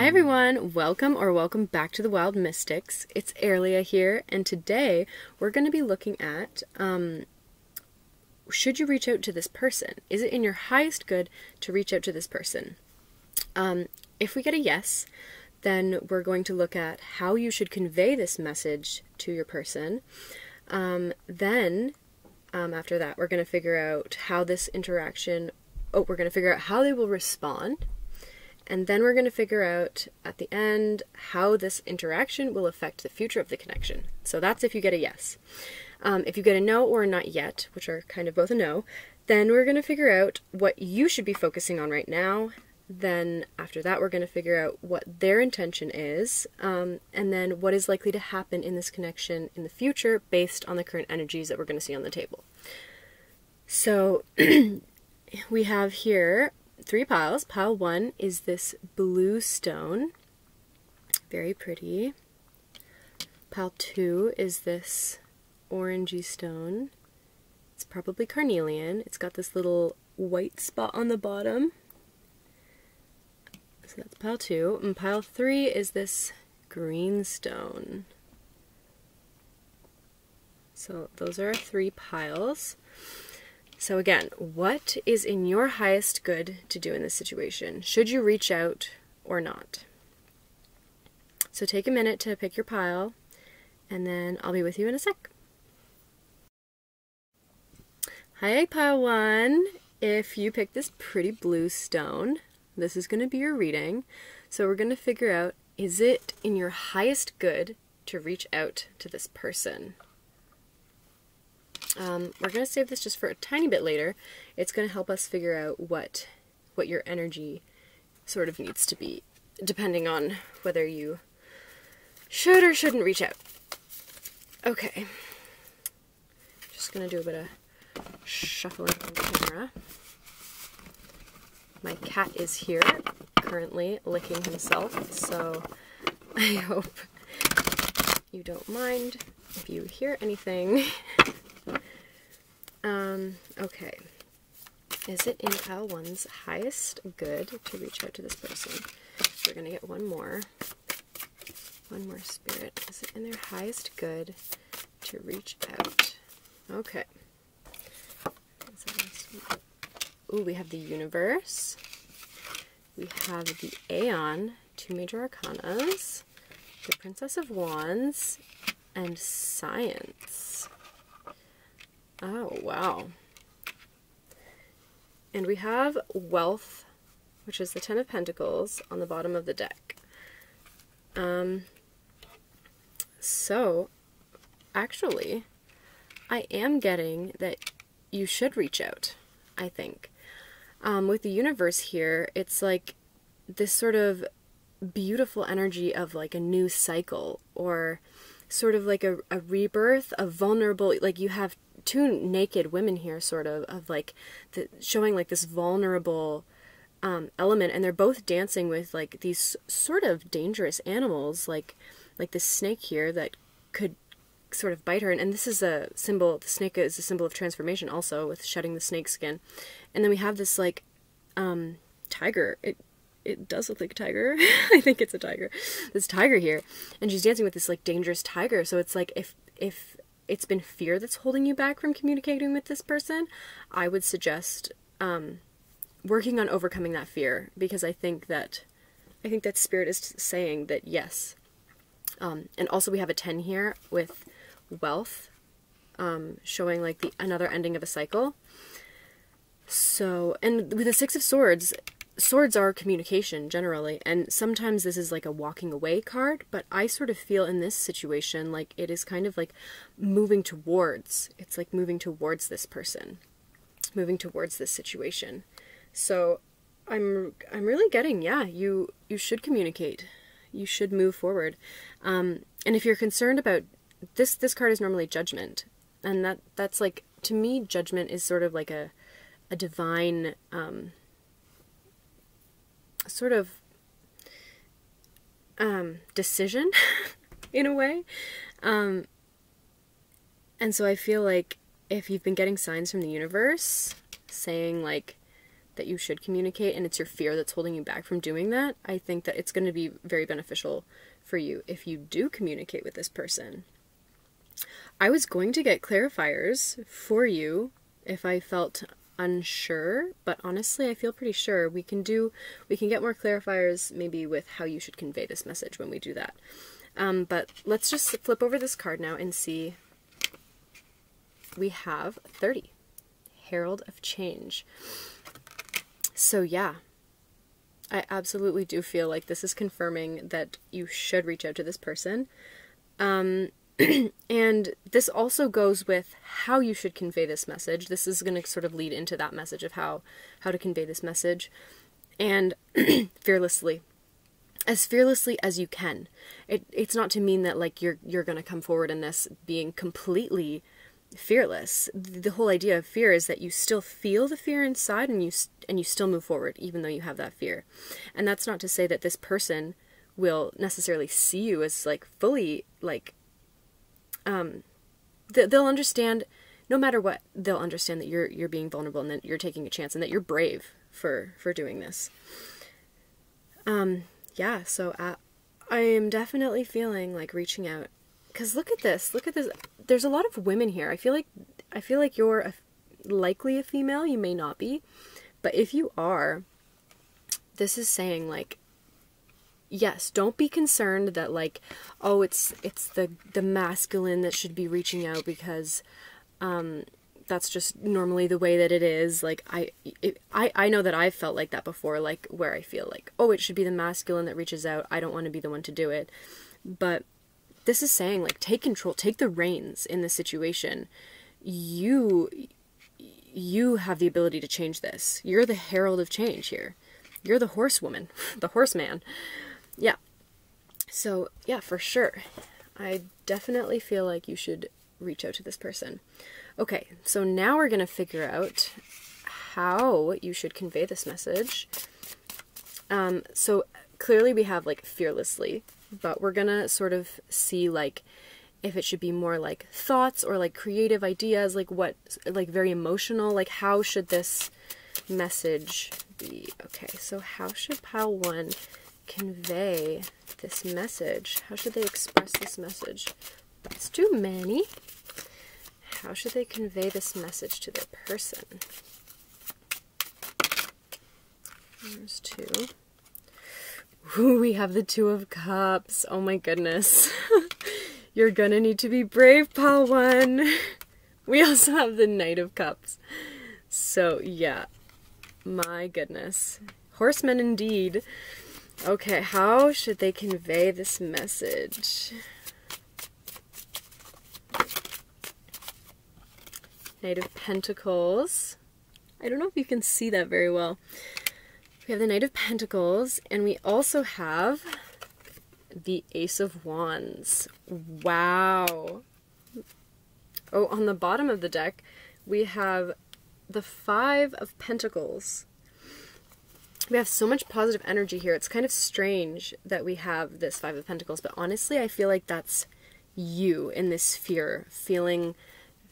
Hi everyone, welcome back to the Wild Mystics. It's Airlia here, and today we're going to be looking at, should you reach out to this person? Is it in your highest good to reach out to this person? If we get a yes, then we're going to look at how you should convey this message to your person. After that, we're going to figure out how this interaction, we're going to figure out how they will respond. And then we're going to figure out, at the end, how this interaction will affect the future of the connection. So that's if you get a yes. If you get a no or a not yet, which are kind of both a no, then we're going to figure out what you should be focusing on right now. Then after that, we're going to figure out what their intention is, and then what is likely to happen in this connection in the future based on the current energies that we're going to see on the table. So we have here 3 piles. Pile 1 is this blue stone. Very pretty. Pile 2 is this orangey stone. It's probably carnelian. It's got this little white spot on the bottom. So that's pile 2. And pile 3 is this green stone. So those are our 3 piles. So again, what is in your highest good to do in this situation? Should you reach out or not? So take a minute to pick your pile, and then I'll be with you in a sec. Hi, pile 1. If you pick this pretty blue stone, this is going to be your reading. So we're going to figure out, is it in your highest good to reach out to this person? We're going to save this just for a tiny bit later. It's going to help us figure out what your energy sort of needs to be, depending on whether you should or shouldn't reach out. Okay. Just going to do a bit of shuffling on camera. My cat is here, currently licking himself, so I hope you don't mind if you hear anything. Okay. Is it in pile 1's highest good to reach out to this person? We're going to get one more spirit. Is it in their highest good to reach out? Okay. Ooh, we have the universe. We have the Aeon, 2 major arcanas, the Princess of Wands, and Science. Oh, wow. And we have Wealth, which is the 10 of Pentacles, on the bottom of the deck. So, actually, I am getting that you should reach out, I think. With the universe here, it's like this sort of beautiful energy of like a new cycle, or sort of like a rebirth, a vulnerable, like you have 2 naked women here, sort of like showing like this vulnerable element, and they're both dancing with like these sort of dangerous animals, like this snake here that could sort of bite her, and this is a symbol, the snake is a symbol of transformation also, with shedding the snake skin. And then we have this like tiger. It does look like a tiger. I think it's a tiger. This tiger here, and she's dancing with this like dangerous tiger. So it's like if it's been fear that's holding you back from communicating with this person, I would suggest working on overcoming that fear, because I think that spirit is saying that yes. And also we have a 10 here with Wealth, showing like another ending of a cycle. So, and with the 6 of Swords, swords are communication generally, and sometimes this is like a walking away card, but I sort of feel in this situation like it is kind of like moving towards, it's like moving towards this person, moving towards this situation. So I'm really getting, yeah, you should communicate, you should move forward. And if you're concerned about this card is normally Judgment, and that's like, to me, Judgment is sort of like a divine sort of decision in a way. And so I feel like if you've been getting signs from the universe saying like that you should communicate, and it's your fear that's holding you back from doing that, I think that it's going to be very beneficial for you if you do communicate with this person. I was going to get clarifiers for you if I felt unsure, but honestly I feel pretty sure we can get more clarifiers maybe with how you should convey this message when we do that. But let's just flip over this card now and see. We have 30. Herald of Change. So yeah, I absolutely do feel like this is confirming that you should reach out to this person. And this also goes with how you should convey this message. This is going to sort of lead into that message of how to convey this message. And fearlessly. As fearlessly as you can. It's not to mean that like you're going to come forward in this being completely fearless. The whole idea of fear is that you still feel the fear inside and you still move forward even though you have that fear. And that's not to say that this person will necessarily see you as like fully like they'll understand, no matter what, they'll understand that you're being vulnerable and that you're taking a chance and that you're brave for doing this. Yeah, so I am definitely feeling like reaching out. Because look at this. There's a lot of women here. I feel like you're likely a female. You may not be. But if you are, this is saying like, yes, don't be concerned that like, oh, it's the masculine that should be reaching out because that's just normally the way that it is. Like I know that I've felt like that before, like where I feel like, oh, it should be the masculine that reaches out. I don't want to be the one to do it. But this is saying like, take control, take the reins in the situation. You have the ability to change this. You're the herald of change here. You're the horsewoman, the horseman. Yeah. So yeah, for sure. I definitely feel like you should reach out to this person. Okay, so now we're going to figure out how you should convey this message. So clearly we have like fearlessly, but we're going to sort of see like if it should be more like thoughts or like creative ideas, like what, like very emotional, like how should this message be? Okay, so how should pile 1 convey this message? How should they express this message? That's too many. How should they convey this message to their person? There's 2. Ooh, we have the 2 of Cups. Oh my goodness. You're gonna need to be brave, pile 1. We also have the Knight of Cups. So yeah, my goodness. Horsemen indeed. Okay, how should they convey this message? Knight of Pentacles. I don't know if you can see that very well. We have the Knight of Pentacles, and we also have the Ace of Wands. Wow. Oh, on the bottom of the deck, we have the 5 of Pentacles. We have so much positive energy here. It's kind of strange that we have this 5 of Pentacles, but honestly, I feel like that's you in this fear, feeling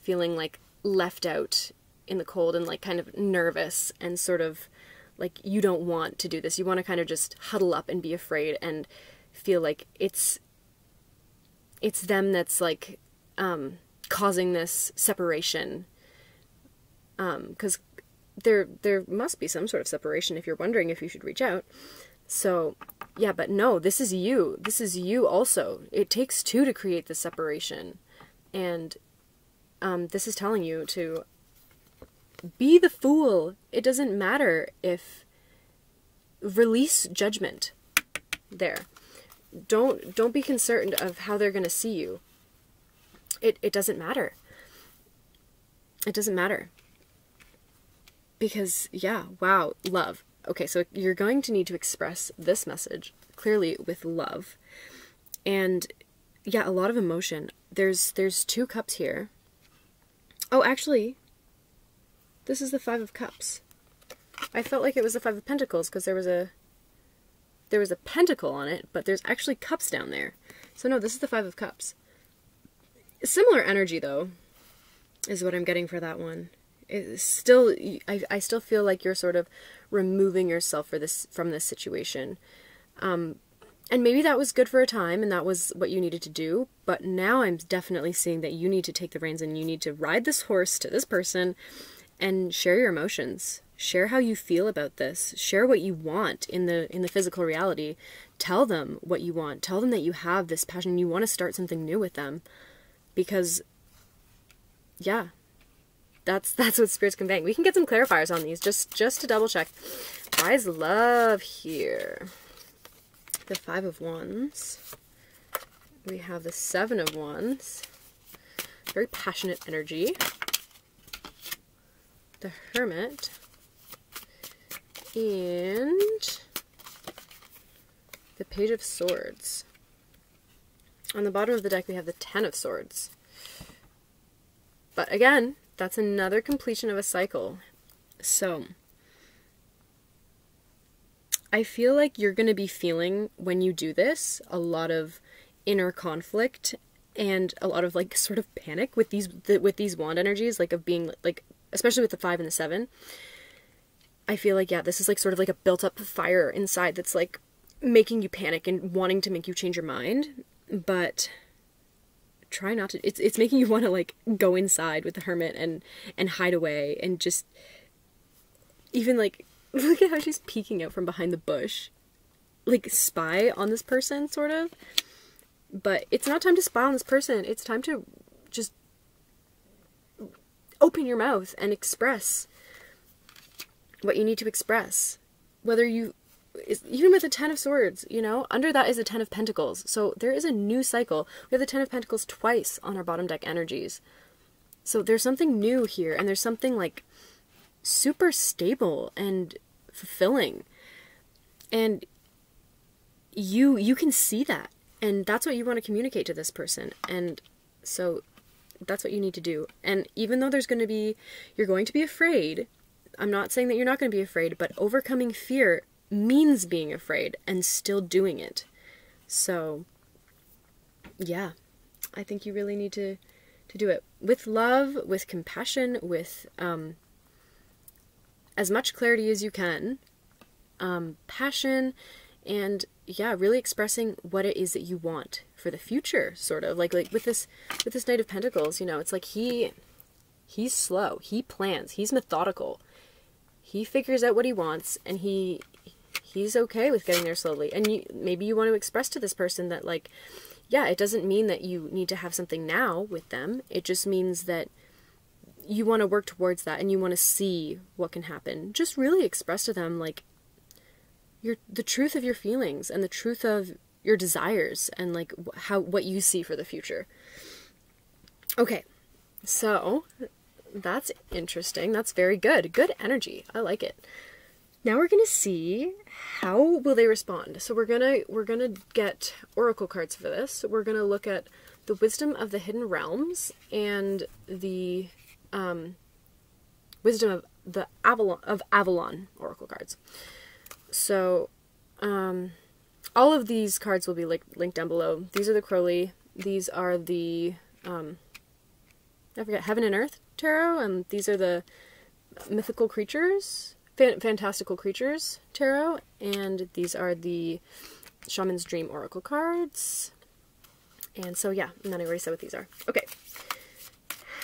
like left out in the cold and like kind of nervous and sort of like you don't want to do this. You want to kind of just huddle up and be afraid and feel like it's them that's like causing this separation, because there must be some sort of separation if you're wondering if you should reach out. So yeah, but no, this is you. This is you also. It takes 2 to create the separation, and this is telling you to be the fool. It doesn't matter if release judgment there. Don't be concerned of how they're going to see you. It doesn't matter. It doesn't matter. Because, yeah, wow, love. Okay, so you're going to need to express this message clearly with love. And, yeah, a lot of emotion. There's 2 cups here. Oh, actually, this is the 5 of Cups. I felt like it was the 5 of Pentacles because there was a pentacle on it, but there's actually cups down there. So no, this is the 5 of Cups. Similar energy, though, is what I'm getting for that one. It's still, I still feel like you're sort of removing yourself from this situation. And maybe that was good for a time and that was what you needed to do, but now I'm definitely seeing that you need to take the reins and you need to ride this horse to this person and share your emotions. Share how you feel about this. Share what you want in the physical reality. Tell them what you want. Tell them that you have this passion and you want to start something new with them. Because, yeah, that's what Spirit's conveying. We can get some clarifiers on these just to double check. Why is love here? The Five of Wands. We have the Seven of Wands. Very passionate energy. The Hermit. And the Page of Swords. On the bottom of the deck we have the Ten of Swords. But again, that's another completion of a cycle. So I feel like you're going to be feeling, when you do this, a lot of inner conflict and a lot of like sort of panic with these wand energies, like of being like, especially with the 5 and the 7. I feel like, yeah, this is like sort of like a built up fire inside that's like making you panic and wanting to make you change your mind, but try not to. It's making you want to like go inside with the Hermit and hide away and just even like, look at how she's peeking out from behind the bush. Like, spy on this person, sort of. But it's not time to spy on this person. It's time to just open your mouth and express what you need to express. Whether you... Even with the Ten of Swords, you know? Under that is the Ten of Pentacles. So there is a new cycle. We have the Ten of Pentacles twice on our bottom deck energies. So there's something new here. And there's something, like, super stable and fulfilling, and you can see that, and that's what you want to communicate to this person, and so that's what you need to do. And even though you're going to be afraid, I'm not saying that you're not going to be afraid, but overcoming fear means being afraid and still doing it. So yeah, I think you really need to do it with love, with compassion, with as much clarity as you can, passion, and yeah, really expressing what it is that you want for the future, sort of like with this Knight of Pentacles. You know, it's like he's slow, he plans, he's methodical, he figures out what he wants, and he's okay with getting there slowly. And maybe you want to express to this person that, like, yeah, it doesn't mean that you need to have something now with them. It just means that you want to work towards that and you want to see what can happen. Just really express to them, like, the truth of your feelings and the truth of your desires and, like, what you see for the future. Okay, so that's interesting. That's very good. Good energy. I like it. Now we're gonna see how will they respond. So we're gonna get oracle cards for this. We're gonna look at the Wisdom of the Hidden Realms and the Wisdom of the Avalon Oracle cards. So all of these cards will be linked down below. These are the Crowley. These are the I forget, Heaven and Earth Tarot, and these are the Mythical Creatures, Fantastical Creatures Tarot, and these are the Shaman's Dream Oracle cards. And so yeah, and then I already said what these are. Okay.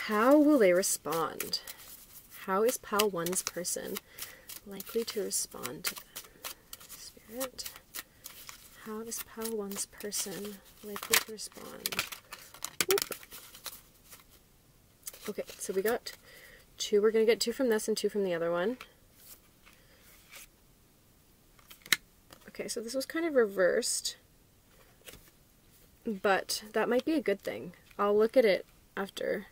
How will they respond? How is Pile 1's person likely to respond to them? Spirit, how is Pile 1's person likely to respond? Whoop. Okay, so we got 2. We're going to get 2 from this and 2 from the other one. Okay, so this was kind of reversed, but that might be a good thing. I'll look at it after.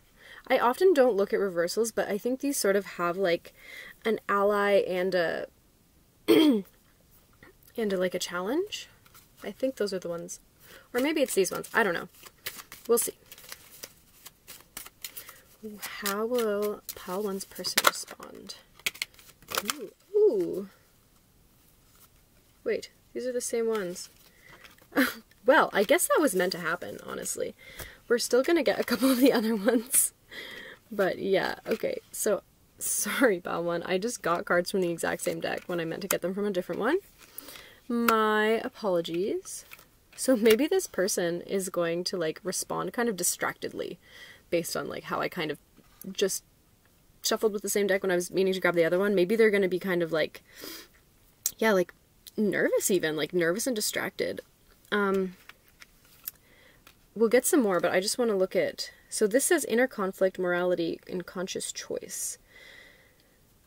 I often don't look at reversals, but I think these sort of have like an ally and a like a challenge. I think those are the ones. Or maybe it's these ones. I don't know. We'll see. How will Pile 1's person respond? Ooh. Ooh. Wait, these are the same ones. Well, I guess that was meant to happen, honestly. We're still gonna get a couple of the other ones. But yeah, okay, so Sorry about one. I just got cards from the exact same deck when I meant to get them from a different one. My apologies. So maybe this person is going to like respond kind of distractedly based on like how I kind of just shuffled with the same deck when I was meaning to grab the other one. Maybe they're going to be kind of like, yeah, like nervous even, like nervous and distracted. We'll get some more, but I just want to look at, so this says inner conflict, morality, and conscious choice.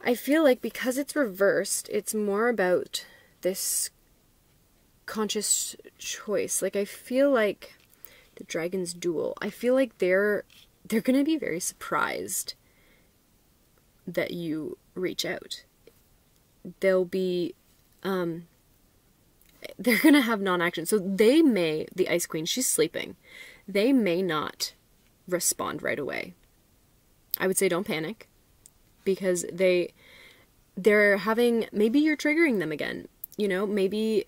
I feel like because it's reversed, it's more about this conscious choice. Like I feel like the Dragon's Duel, I feel like they're going to be very surprised that you reach out. They'll be, they're going to have non-action. So they may, the Ice Queen, she's sleeping. They may not respond right away. I would say don't panic, because they're having, maybe you're triggering them again, you know, maybe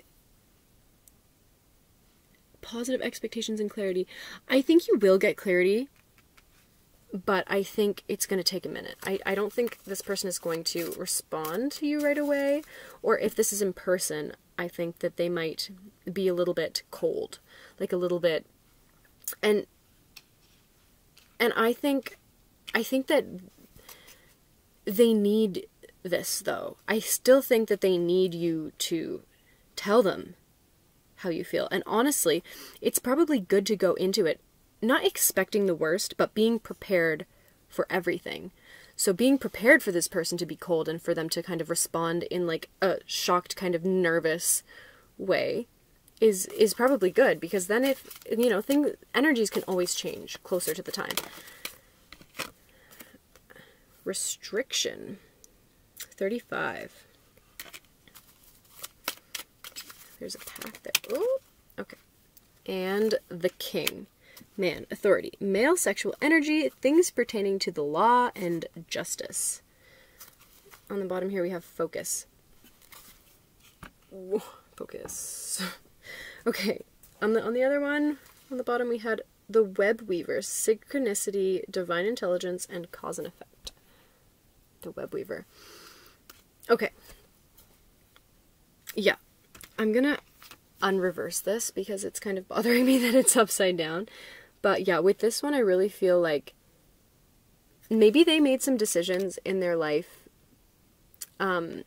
positive expectations and clarity. I think you will get clarity, but I think it's going to take a minute. I don't think this person is going to respond to you right away, or if this is in person, I think that they might be a little bit cold, like a little bit, and I think that they need this, though. I still think that they need you to tell them how you feel. And honestly, it's probably good to go into it not expecting the worst, but being prepared for everything. So being prepared for this person to be cold and for them to kind of respond in like a shocked, kind of nervous way is probably good, because then if, you know, energies can always change closer to the time. Restriction. 35. There's a path there. Oh, okay. And the King. Man, authority. Male sexual energy, things pertaining to the law and justice. On the bottom here we have focus. Whoa, focus. Okay. On the other one, on the bottom we had the web weaver, synchronicity, divine intelligence, and cause and effect. The web weaver. Okay. Yeah. I'm gonna unreverse this because it's kind of bothering me that it's upside down. But yeah, with this one, I really feel like maybe they made some decisions in their life that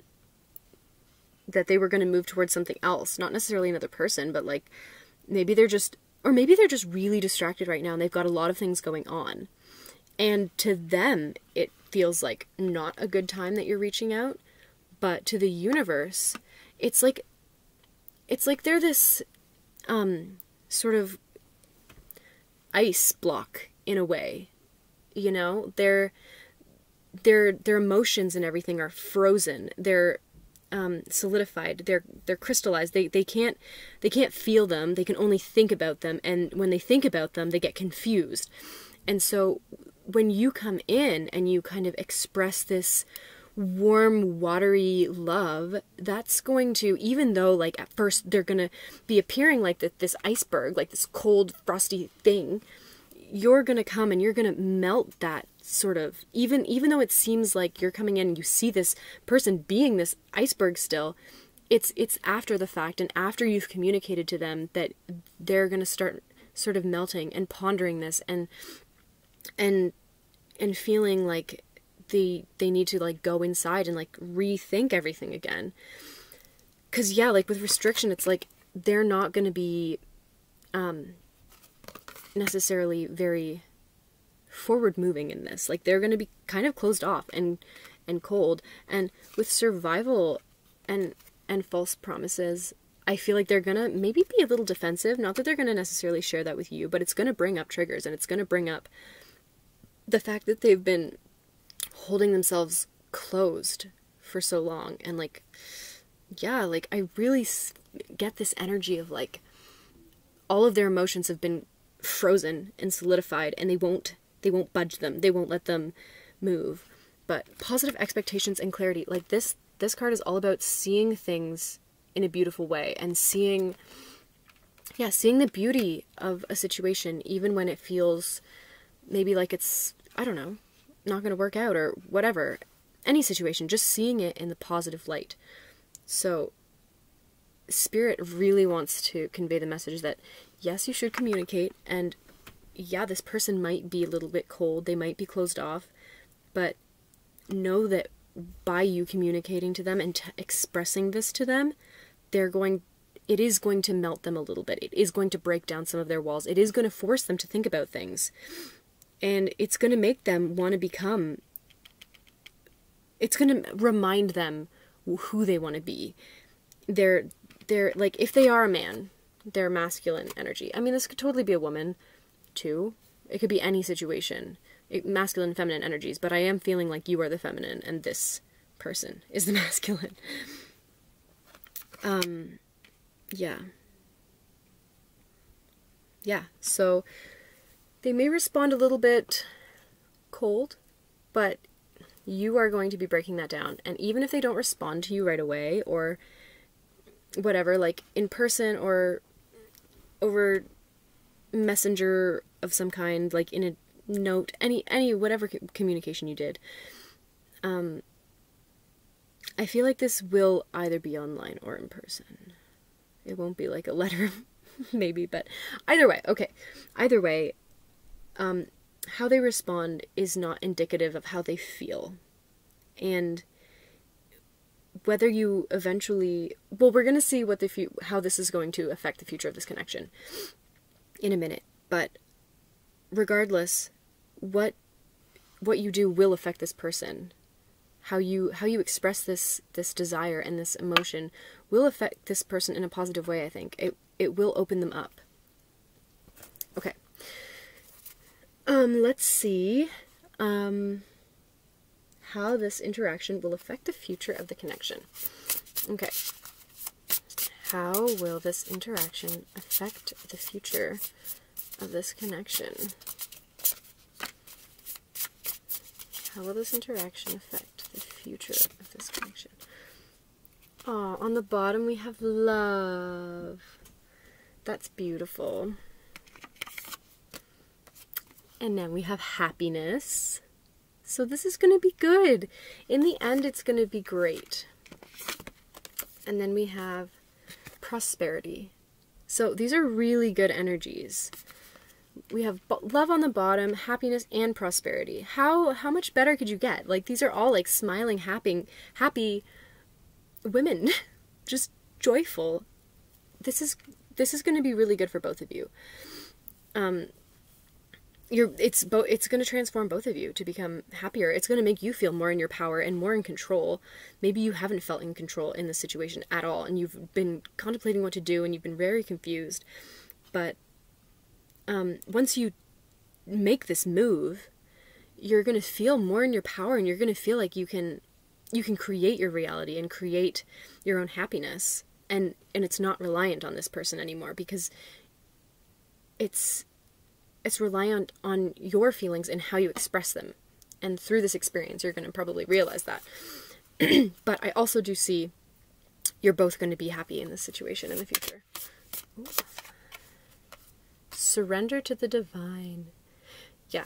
they were going to move towards something else. Not necessarily another person, but like maybe they're just really distracted right now and they've got a lot of things going on. And to them, it feels like not a good time that you're reaching out. But to the universe, it's like they're this sort of ice block in a way, you know. Their emotions and everything are frozen. They're solidified. They're crystallized. They can't feel them. They can only think about them. And when they think about them, they get confused. And so when you come in and you kind of express this warm, watery love, that's going to, even though like at first they're going to be appearing like this iceberg, like this cold, frosty thing, you're going to come and you're going to melt that sort of, even though it seems like you're coming in and you see this person being this iceberg still, it's after the fact and after you've communicated to them that they're going to start sort of melting and pondering this and feeling like they need to like go inside and like rethink everything again. Cause yeah, like with restriction, it's like they're not going to be necessarily very forward moving in this. Like they're going to be kind of closed off and cold. And with survival and false promises, I feel like they're going to maybe be a little defensive. Not that they're going to necessarily share that with you, but it's going to bring up triggers, and it's going to bring up the fact that they've been holding themselves closed for so long. And like, yeah, like I really get this energy of like all of their emotions have been frozen and solidified, and they won't budge them. They won't let them move. But positive expectations and clarity, like this card is all about seeing things in a beautiful way and seeing the beauty of a situation, even when it feels maybe like it's, I don't know, not going to work out or whatever. any situation, just seeing it in the positive light. So Spirit really wants to convey the message that, yes, you should communicate, and yeah, this person might be a little bit cold, they might be closed off, but know that by you communicating to them and expressing this to them, it is going to melt them a little bit. It is going to break down some of their walls. It is going to force them to think about things. And it's going to make them want to become, it's going to remind them who they want to be. They're like, if they are a man, they're masculine energy. I mean, this could totally be a woman too. It could be any situation. Masculine and feminine energies, but I am feeling like you are the feminine and this person is the masculine. Yeah. Yeah, so they may respond a little bit cold, but you are going to be breaking that down. And even if they don't respond to you right away or whatever, like in person or over messenger of some kind, like in a note, any whatever communication you did, I feel like this will either be online or in person. It won't be like a letter, maybe, but either way, okay. Either way, how they respond is not indicative of how they feel. And whether you eventually, well, we're going to see what how this is going to affect the future of this connection in a minute, but regardless, what you do will affect this person. How you express this desire and this emotion will affect this person in a positive way, I think. It will open them up. Okay. Let's see how this interaction will affect the future of the connection. Okay. How will this interaction affect the future of this connection? How will this interaction affect the future of this connection? Oh, on the bottom we have love. That's beautiful. And then we have happiness. So this is going to be good. In the end, it's going to be great. And then we have prosperity. So these are really good energies. We have love on the bottom, happiness, and prosperity. How much better could you get? Like, these are all like smiling, happy women. Just joyful. This is going to be really good for both of you. It's going to transform both of you to become happier. It's going to make you feel more in your power and more in control. Maybe you haven't felt in control in this situation at all, and you've been contemplating what to do, and you've been very confused. But once you make this move, you're going to feel more in your power, and you're going to feel like you can create your reality and create your own happiness. And it's not reliant on this person anymore, because it's reliant on your feelings and how you express them. And through this experience, you're going to probably realize that. But I also do see you're both going to be happy in this situation in the future. Ooh. Surrender to the divine. Yeah.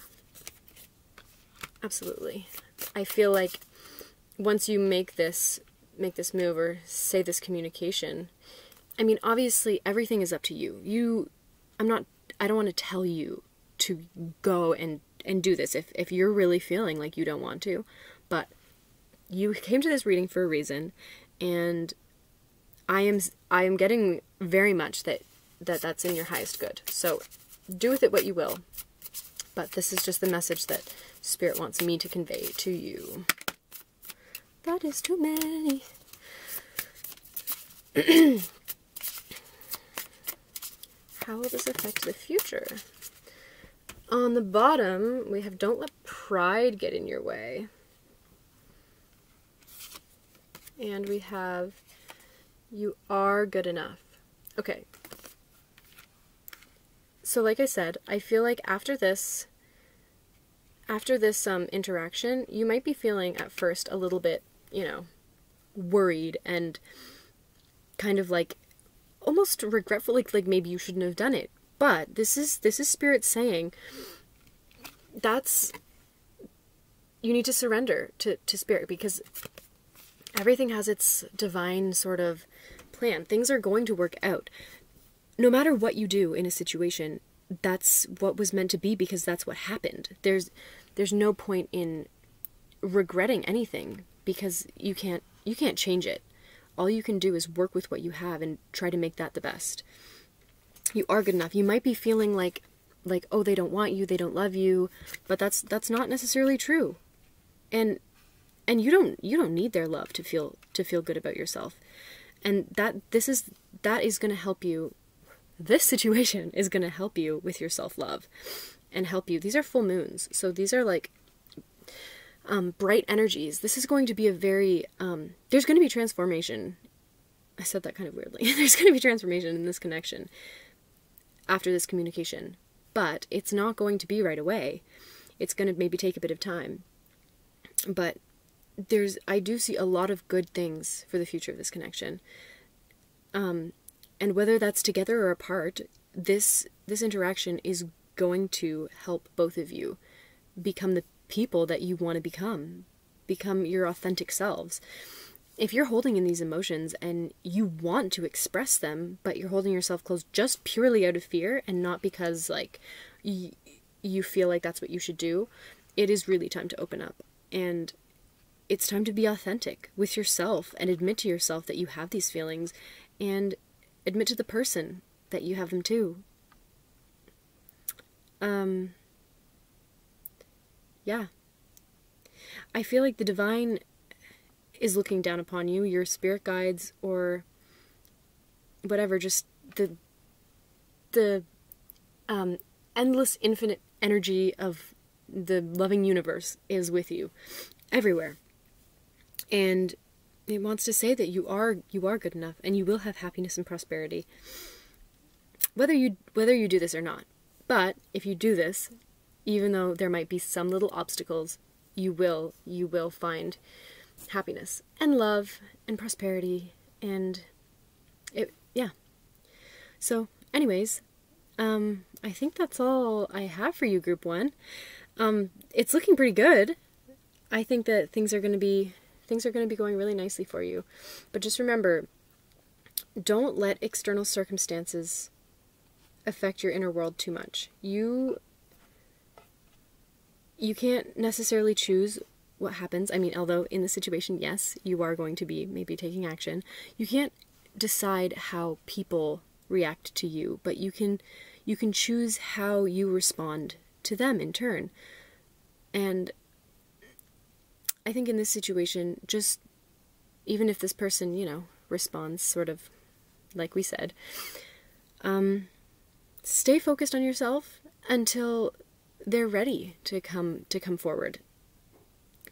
Absolutely. I feel like once you make this move or say this communication, I mean, obviously everything is up to you. I don't want to tell you to go and do this if you're really feeling like you don't want to, but you came to this reading for a reason, and I am getting very much that's in your highest good. So do with it what you will, but this is just the message that Spirit wants me to convey to you. That is too many. How will this affect the future? On the bottom, we have don't let pride get in your way. And we have you are good enough. Okay. So like I said, I feel like after this interaction, you might be feeling at first a little bit, worried and kind of like almost regretful, like maybe you shouldn't have done it. But this is Spirit saying you need to surrender to spirit, because everything has its divine sort of plan. Things are going to work out. No matter what you do in a situation, that's what was meant to be, because that's what happened. There's no point in regretting anything, because you can't change it. All you can do is work with what you have and try to make that the best. You are good enough. You might be feeling like, oh, they don't want you, they don't love you, but that's not necessarily true. And you don't need their love to feel good about yourself. And that is going to help you. This situation is going to help you with your self-love and help you. These are full moons. So these are like bright energies. This is going to be a very, there's going to be transformation. I said that kind of weirdly. There's going to be transformation in this connection after this communication, but it's not going to be right away. It's going to maybe take a bit of time, but I do see a lot of good things for the future of this connection. And whether that's together or apart, this interaction is going to help both of you become the people that you want to become your authentic selves. If you're holding in these emotions and you want to express them, but you're holding yourself closed just purely out of fear and not because like you feel like that's what you should do, it is really time to open up. And it's time to be authentic with yourself and admit to yourself that you have these feelings, and admit to the person that you have them too. Yeah. I feel like the divine is looking down upon you, your spirit guides, or whatever, just the endless, infinite energy of the loving universe is with you everywhere. And it wants to say that you are good enough, and you will have happiness and prosperity, whether you do this or not. But if you do this, even though there might be some little obstacles, you will find happiness and love and prosperity, and yeah. So anyways, I think that's all I have for you, Group 1. It's looking pretty good. I think that things are going to be going really nicely for you. But just remember, don't let external circumstances affect your inner world too much. You can't necessarily choose what happens. I mean, although in this situation, yes, you are going to be maybe taking action. You can't decide how people react to you, but you can choose how you respond to them in turn. And I think in this situation, just even if this person, responds sort of like we said, stay focused on yourself until they're ready to come forward.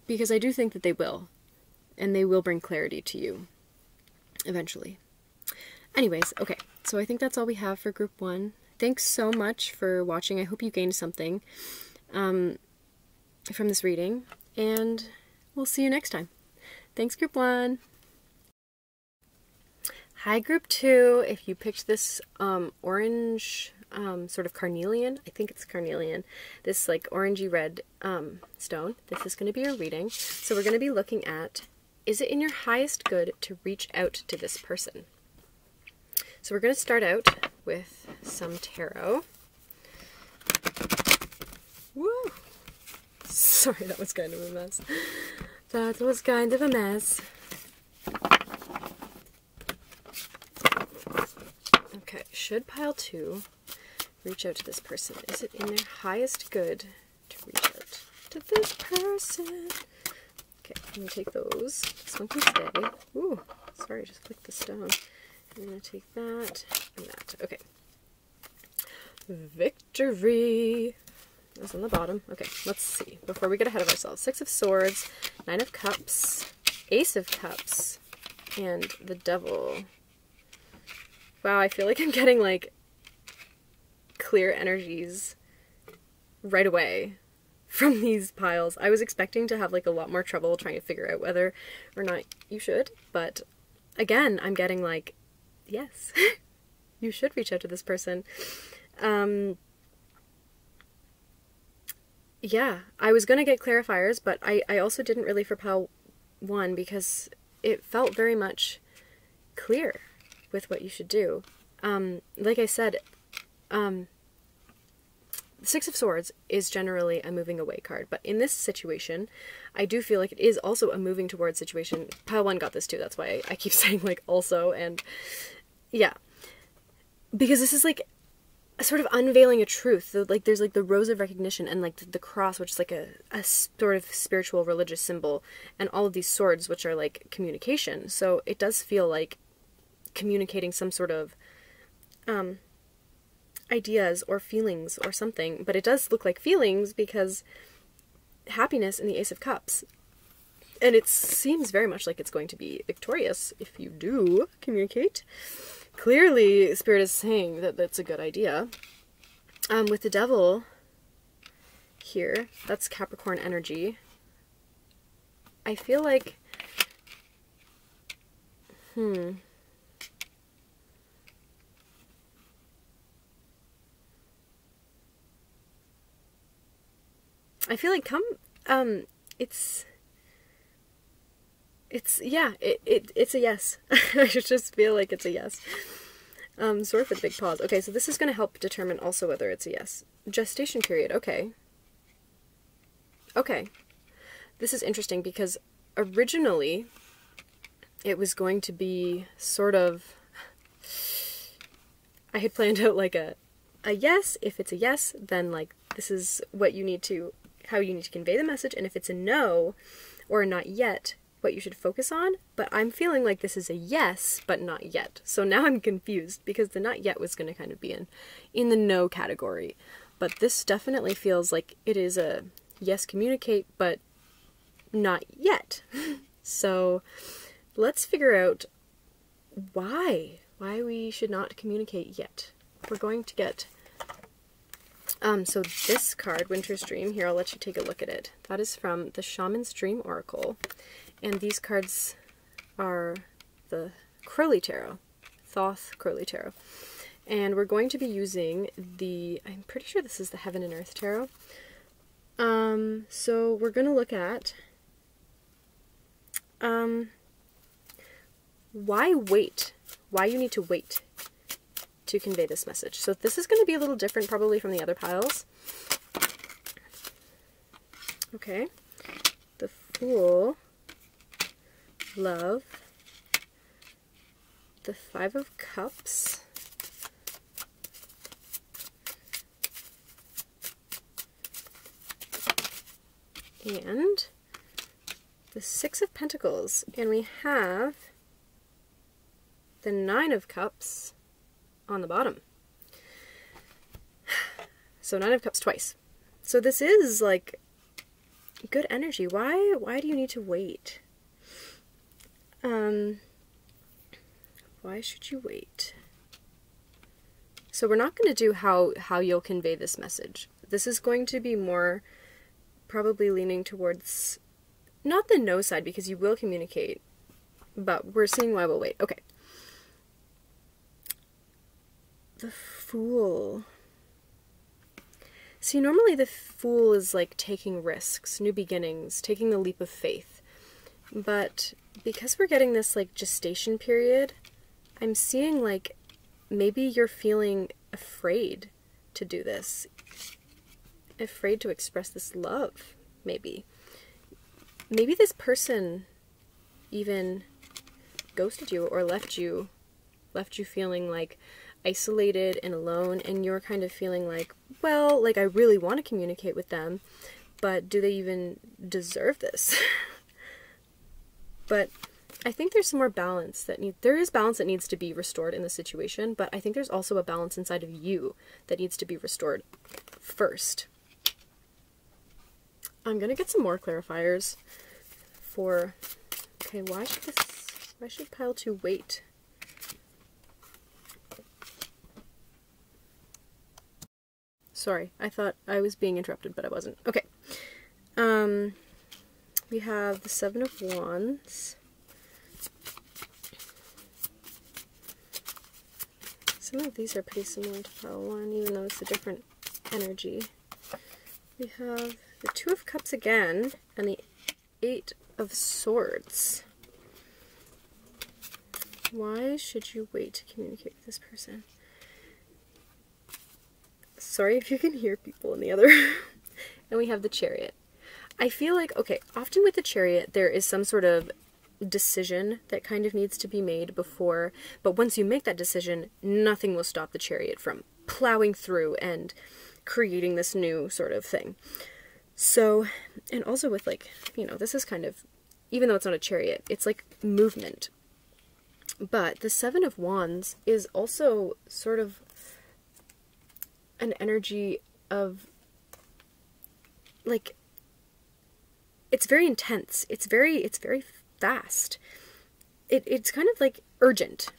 Because I do think that they will, and they will bring clarity to you eventually. Anyways, okay, so I think that's all we have for Group 1. Thanks so much for watching. I hope you gained something from this reading, and we'll see you next time. Thanks, Group 1. Hi, Group 2. If you picked this orange, sort of carnelian, I think it's carnelian, this like orangey red stone, this is going to be your reading. So we're going to be looking at, is it in your highest good to reach out to this person? So we're going to start out with some tarot. Woo! Sorry, that was kind of a mess. That was kind of a mess. Okay, should pile 2 reach out to this person? Is it in their highest good to reach out to this person? Okay, I'm going to take those. This one can stay. Ooh, sorry, I just clicked the stone. I'm going to take that and that. Okay. Victory. That's on the bottom. Okay, let's see. Before we get ahead of ourselves. 6 of Swords, 9 of Cups, Ace of Cups, and the Devil. Wow, I feel like I'm getting, like, clear energies right away from these piles. I was expecting to have, like, a lot more trouble trying to figure out whether or not you should, but again, I'm getting, like, yes, you should reach out to this person. Yeah, I was gonna get clarifiers, but I also didn't really for pile 1 because it felt very much clear with what you should do. Like I said, Six of Swords is generally a moving away card, but in this situation, I do feel like it is also a moving towards situation. Pile 1 got this too, that's why I keep saying like also, and yeah. Because this is like a sort of unveiling a truth. Like there's like the rose of recognition and like the cross, which is like a sort of spiritual religious symbol, and all of these swords, which are like communication. So it does feel like communicating some sort of ideas or feelings or something, but it does look like feelings because happiness in the Ace of Cups. And it seems very much like it's going to be victorious if you do communicate. Clearly, Spirit is saying that that's a good idea. With the Devil here, that's Capricorn energy. I feel like... I feel like it's a yes. I just feel like it's a yes. Sword for the big pause. Okay, so this is going to help determine also whether it's a yes. Gestation period, okay. Okay. This is interesting because originally it was going to be sort of... I had planned out like a yes. If it's a yes, then like this is what you need to... how you need to convey the message, and if it's a no or a not yet, what you should focus on. But I'm feeling like this is a yes, but not yet. So now I'm confused because the not yet was going to kind of be in the no category. But this definitely feels like it is a yes, communicate, but not yet. So let's figure out why we should not communicate yet. We're going to get so this card, Winter's Dream, here, I'll let you take a look at it. That is from the Shaman's Dream Oracle. And these cards are the Crowley Tarot, Thoth Crowley Tarot. And we're going to be using I'm pretty sure this is the Heaven and Earth Tarot. So we're going to look at why wait? Why you need to wait to convey this message. So this is going to be a little different probably from the other piles. Okay. The Fool, Love, the Five of Cups, and the Six of Pentacles. And we have the Nine of Cups on the bottom. So 9 of Cups twice. So this is like good energy. Why do you need to wait? Why should you wait? So we're not going to do how you'll convey this message. This is going to be more probably leaning towards not the no side because you will communicate, but we're seeing why we'll wait. Okay. The Fool. See, normally the Fool is like taking risks, new beginnings, taking the leap of faith. But because we're getting this like gestation period, I'm seeing like maybe you're feeling afraid to do this. Afraid to express this love, maybe. Maybe this person even ghosted you or left you feeling like isolated and alone, and you're kind of feeling like, well, like I really want to communicate with them, but do they even deserve this? But I think there's some more balance there is balance that needs to be restored in the situation, but I think there's also a balance inside of you that needs to be restored first. I'm gonna get some more clarifiers for, okay, why should pile 2 wait? Sorry, I thought I was being interrupted, but I wasn't. Okay. We have the 7 of Wands. Some of these are pretty similar to pile 1, even though it's a different energy. We have the Two of Cups again, and the Eight of Swords. Why should you wait to communicate with this person? Sorry if you can hear people in the other room. And we have the Chariot. I feel like, okay, often with the Chariot, there is some sort of decision that kind of needs to be made before, but once you make that decision, nothing will stop the Chariot from plowing through and creating this new sort of thing. So, and also with like, you know, this is kind of, even though it's not a Chariot, it's like movement. But the Seven of Wands is also sort of an energy of, like, it's very intense. It's very fast. It's kind of like urgent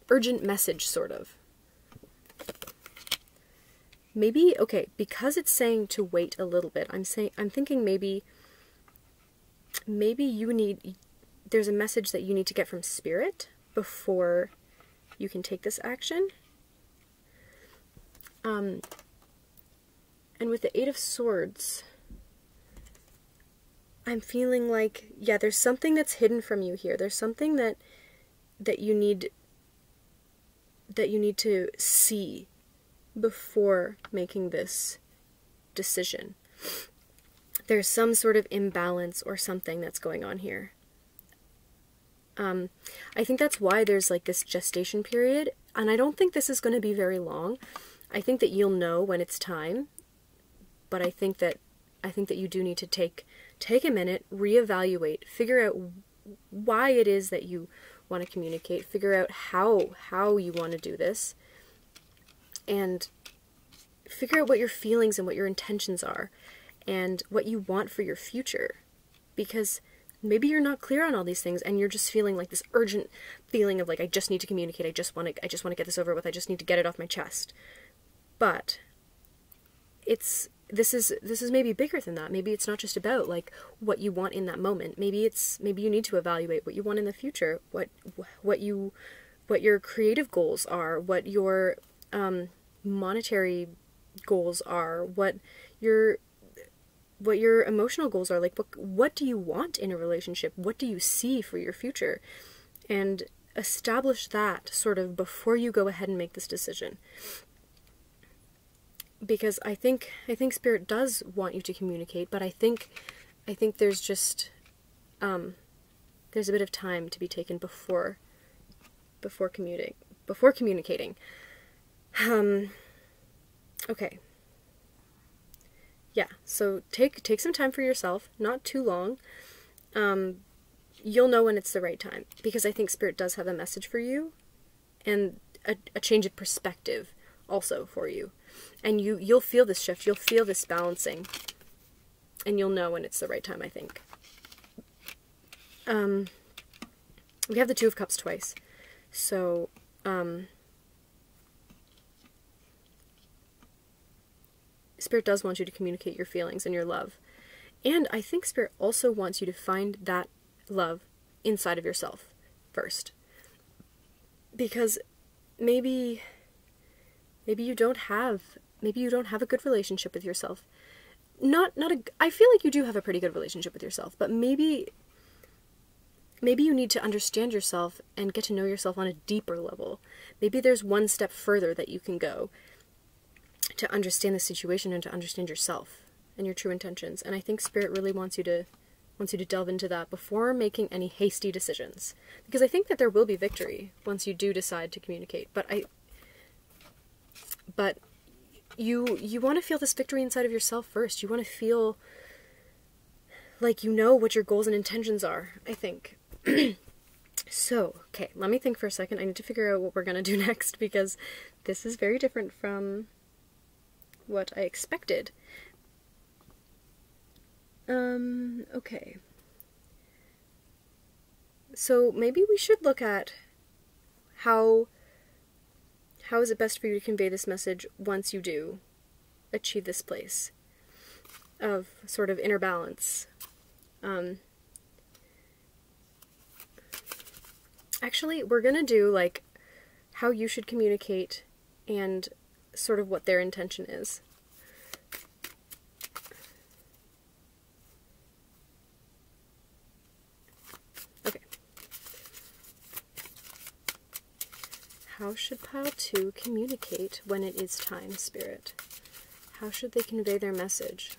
message, sort of. Maybe, okay, because it's saying to wait a little bit, I'm thinking maybe there's a message that you need to get from Spirit before you can take this action. And with the Eight of Swords, I'm feeling like, yeah, there's something that's hidden from you here. There's something that you need to see before making this decision. There's some sort of imbalance or something that's going on here. I think that's why there's like this gestation period, and I don't think this is going to be very long. I think that you'll know when it's time, but I think that you do need to take a minute, reevaluate, figure out why it is that you want to communicate, figure out how you want to do this, and figure out what your feelings and what your intentions are, and what you want for your future. Because maybe you're not clear on all these things, and you're just feeling like this urgent feeling of like, I just need to communicate, I just want to get this over with, I just need to get it off my chest. But this is maybe bigger than that. Maybe it's not just about like what you want in that moment. Maybe you need to evaluate what you want in the future, what your creative goals are, what your monetary goals are, what your emotional goals are. Like what do you want in a relationship? What do you see for your future? And establish that sort of before you go ahead and make this decision. Because I think Spirit does want you to communicate, but I think there's just there's a bit of time to be taken before communicating. Okay. Yeah, so take some time for yourself, not too long. You'll know when it's the right time, because I think Spirit does have a message for you, and a change of perspective also for you. And you'll feel this shift, you'll feel this balancing, and you'll know when it's the right time, I think. We have the Two of Cups twice. So, Spirit does want you to communicate your feelings and your love. And I think Spirit also wants you to find that love inside of yourself first. Because maybe you don't have a good relationship with yourself. I feel like you do have a pretty good relationship with yourself, but maybe you need to understand yourself and get to know yourself on a deeper level. Maybe there's one step further that you can go to understand the situation and to understand yourself and your true intentions. And I think Spirit really wants you to delve into that before making any hasty decisions. Because I think that there will be victory once you do decide to communicate. But you want to feel this victory inside of yourself first. You want to feel like you know what your goals and intentions are, I think. So, okay, let me think for a second. I need to figure out what we're going to do next, because this is very different from what I expected. Okay. So maybe we should look at how is it best for you to convey this message once you do achieve this place of sort of inner balance. Actually, we're gonna do like how you should communicate and sort of what their intention is. should pile 2 communicate when it is time, Spirit? How should they convey their message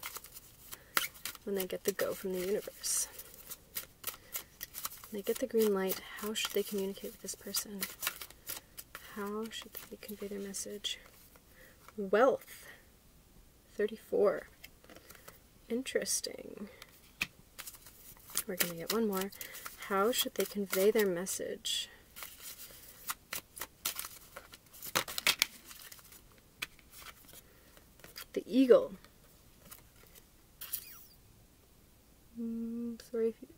when they get the go from the universe? When they get the green light, how should they communicate with this person? How should they convey their message? Wealth. 34. Interesting. We're going to get one more. How should they convey their message? The Eagle. Sorry if you...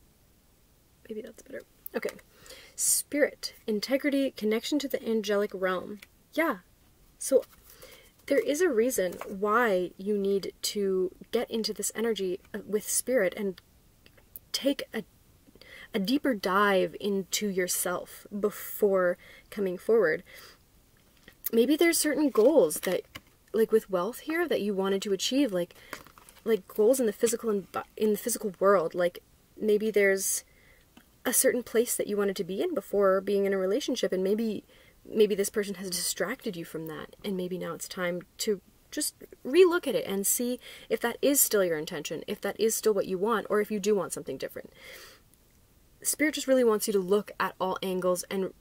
Maybe that's better. Okay. Spirit. Integrity. Connection to the angelic realm. Yeah. So there is a reason why you need to get into this energy with Spirit and take a deeper dive into yourself before coming forward. Maybe there's certain goals that, like with wealth here, that you wanted to achieve, like goals in the physical world. Like maybe there's a certain place that you wanted to be in before being in a relationship, and maybe this person has distracted you from that, and maybe now it's time to just relook at it and see if that is still your intention, if that is still what you want, or if you do want something different. Spirit just really wants you to look at all angles and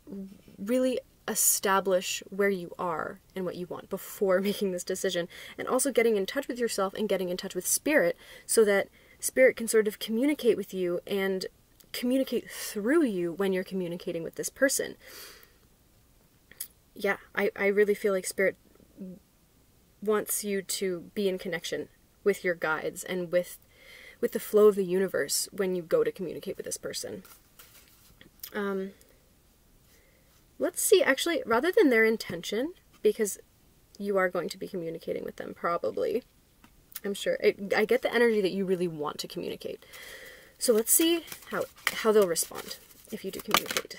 really establish where you are and what you want before making this decision, and also getting in touch with yourself and getting in touch with Spirit so that Spirit can sort of communicate with you and communicate through you when you're communicating with this person. Yeah, I really feel like Spirit wants you to be in connection with your guides and with the flow of the universe when you go to communicate with this person. Let's see, actually, rather than their intention, because you are going to be communicating with them, probably. I'm sure. I get the energy that you really want to communicate. So let's see how they'll respond if you do communicate.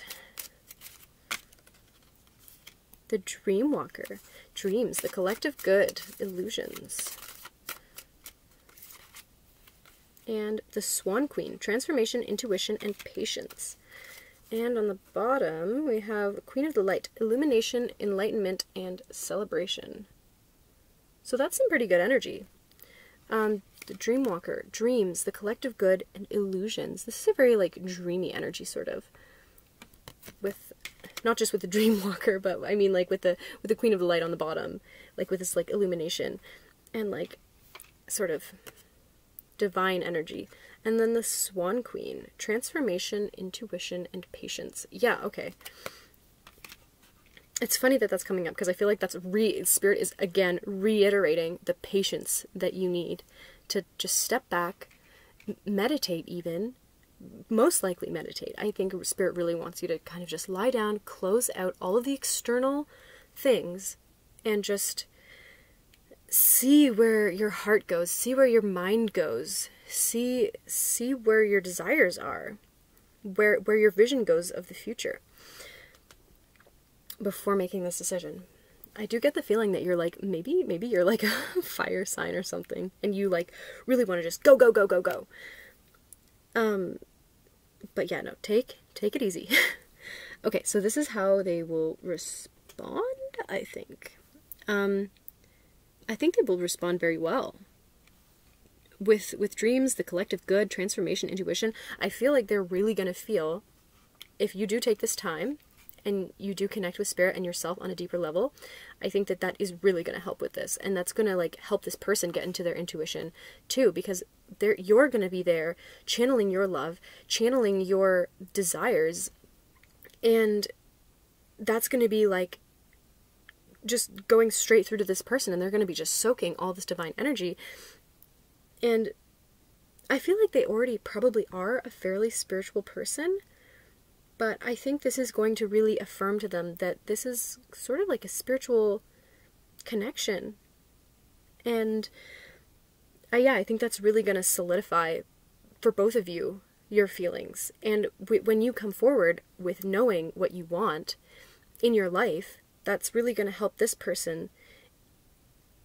The Dreamwalker. Dreams, the collective good, illusions. And the Swan Queen. Transformation, intuition, and patience. And on the bottom, we have Queen of the Light. Illumination, enlightenment, and celebration. So that's some pretty good energy. The Dreamwalker. Dreams, the collective good, and illusions. This is a very, like, dreamy energy, sort of. With... Not just with the Dreamwalker, but I mean, like, with the Queen of the Light on the bottom. Like, with this, like, illumination. And, like, sort of divine energy. And then the Swan Queen. Transformation, intuition, and patience. Yeah, okay. It's funny that that's coming up, because I feel like that's Spirit is, again, reiterating the patience that you need to just step back, meditate even, most likely meditate. I think Spirit really wants you to kind of just lie down, close out all of the external things, and just see where your heart goes, see where your mind goes, see where your desires are, where your vision goes of the future before making this decision. I do get the feeling that you're like, maybe you're like a fire sign or something, and you like really want to just go, go, go, go, go. But yeah, no, take it easy. Okay, so this is how they will respond, I think. I think they will respond very well. With dreams, the collective good, transformation, intuition, I feel like they're really going to feel, if you do take this time, and you do connect with Spirit and yourself on a deeper level, I think that that is really going to help with this. And that's going to, like, help this person get into their intuition, too, because you're going to be there channeling your love, channeling your desires, and that's going to be, like, just going straight through to this person, and they're going to be just soaking all this divine energy. And I feel like they already probably are a fairly spiritual person, but I think this is going to really affirm to them that this is sort of like a spiritual connection. And yeah, I think that's really going to solidify for both of you your feelings. And when you come forward with knowing what you want in your life, that's really going to help this person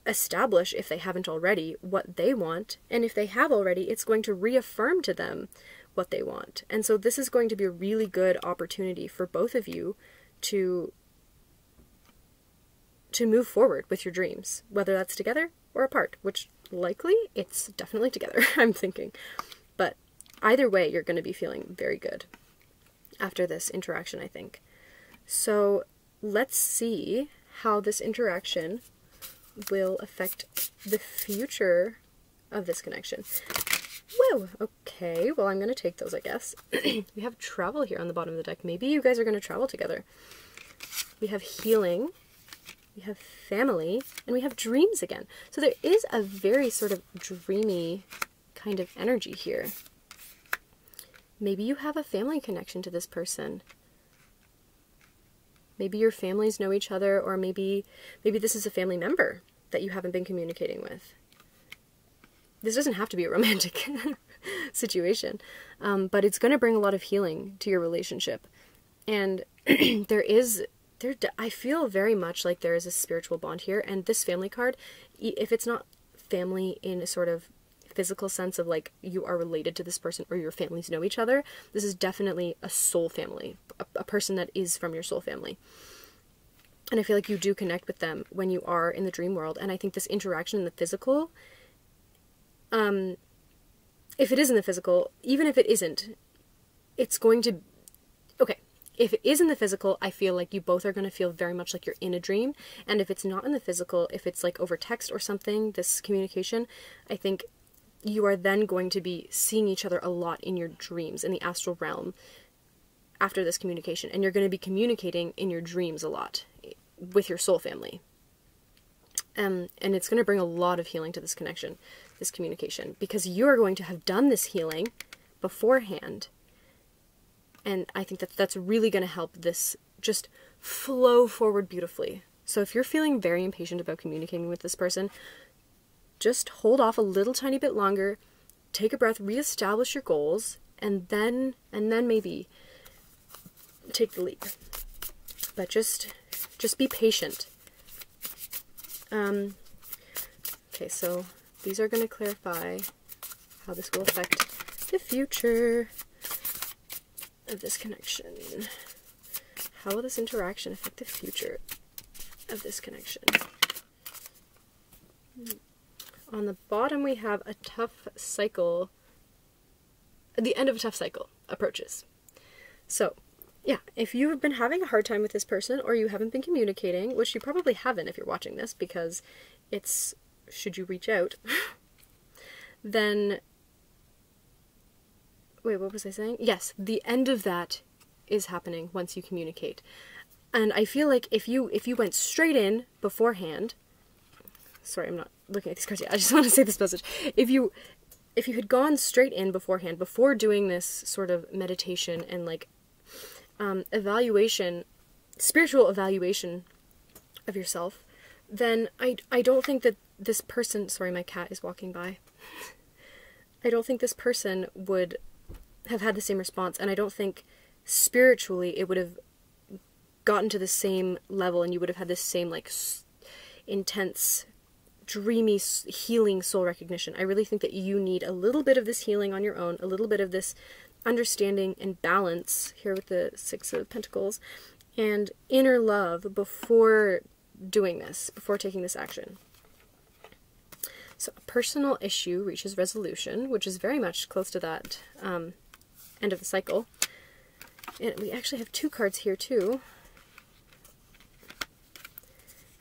establish, if they haven't already, what they want. And if they have already, it's going to reaffirm to them what they want. And so this is going to be a really good opportunity for both of you to to move forward with your dreams, whether that's together or apart, which likely it's definitely together, I'm thinking. But either way, you're going to be feeling very good after this interaction, I think. So let's see how this interaction will affect the future of this connection. Whoa, okay, well, I'm going to take those, I guess. We have travel here on the bottom of the deck. Maybe you guys are going to travel together. We have healing, we have family, and we have dreams again. So there is a very sort of dreamy kind of energy here. Maybe you have a family connection to this person. Maybe your families know each other, or maybe this is a family member that you haven't been communicating with. This doesn't have to be a romantic situation, but it's going to bring a lot of healing to your relationship. And I feel very much like there is a spiritual bond here. And this family card, if it's not family in a sort of physical sense of like you are related to this person or your families know each other, this is definitely a soul family, a person that is from your soul family. And I feel like you do connect with them when you are in the dream world. And I think this interaction in the physical, if it is in the physical, even if it isn't, it's going to, okay, if it is in the physical, I feel like you both are going to feel very much like you're in a dream. And if it's not in the physical, if it's like over text or something, this communication, I think you are then going to be seeing each other a lot in your dreams, in the astral realm, after this communication. And you're going to be communicating in your dreams a lot with your soul family. And it's going to bring a lot of healing to this connection, this communication, because you are going to have done this healing beforehand. And I think that that's really going to help this just flow forward beautifully. So if you're feeling very impatient about communicating with this person, just hold off a little tiny bit longer, take a breath, reestablish your goals, and then maybe take the leap. But just be patient. Okay, so these are going to clarify how this will affect the future of this connection. How will this interaction affect the future of this connection? On the bottom we have a tough cycle. The end of a tough cycle approaches. So, yeah, if you have been having a hard time with this person, or you haven't been communicating, which you probably haven't if you're watching this, because it's, should you reach out, then, wait, what was I saying? Yes, the end of that is happening once you communicate. And I feel like if you went straight in beforehand, sorry, I'm not looking at these cards yet, I just want to say this message. If you had gone straight in beforehand, before doing this sort of meditation and like evaluation, spiritual evaluation of yourself, then I don't think that this person, sorry, my cat is walking by. I don't think this person would have had the same response, and I don't think spiritually it would have gotten to the same level, and you would have had this same like intense, dreamy, healing soul recognition. I really think that you need a little bit of this healing on your own, a little bit of this understanding and balance here with the Six of Pentacles, and inner love before doing this, before taking this action. So a personal issue reaches resolution, which is very much close to that end of the cycle. And we actually have two cards here too.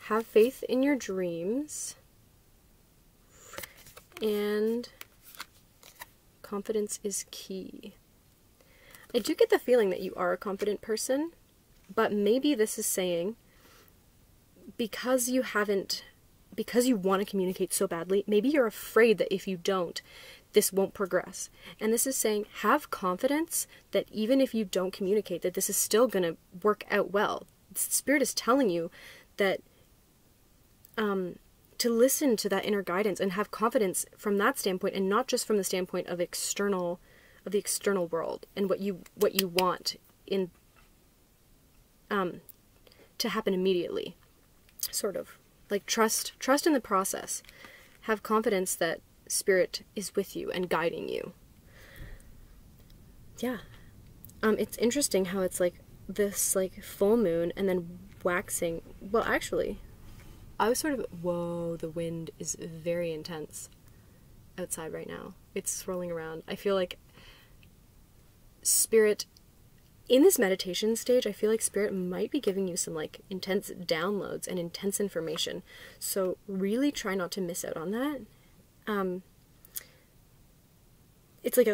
Have faith in your dreams, and confidence is key. I do get the feeling that you are a confident person, but maybe this is saying because you want to communicate so badly, maybe you're afraid that if you don't, this won't progress. And this is saying have confidence that even if you don't communicate, that this is still going to work out well. Spirit is telling you that to listen to that inner guidance and have confidence from that standpoint, and not just from the standpoint of the external world and what you want in to happen immediately. Sort of like trust in the process. Have confidence that Spirit is with you and guiding you. Yeah. It's interesting how it's like this like full moon and then waxing. Well, actually, I was sort of, whoa, the wind is very intense outside right now. It's swirling around. I feel like Spirit, in this meditation stage, I feel like Spirit might be giving you some like intense downloads and intense information. So really try not to miss out on that. It's like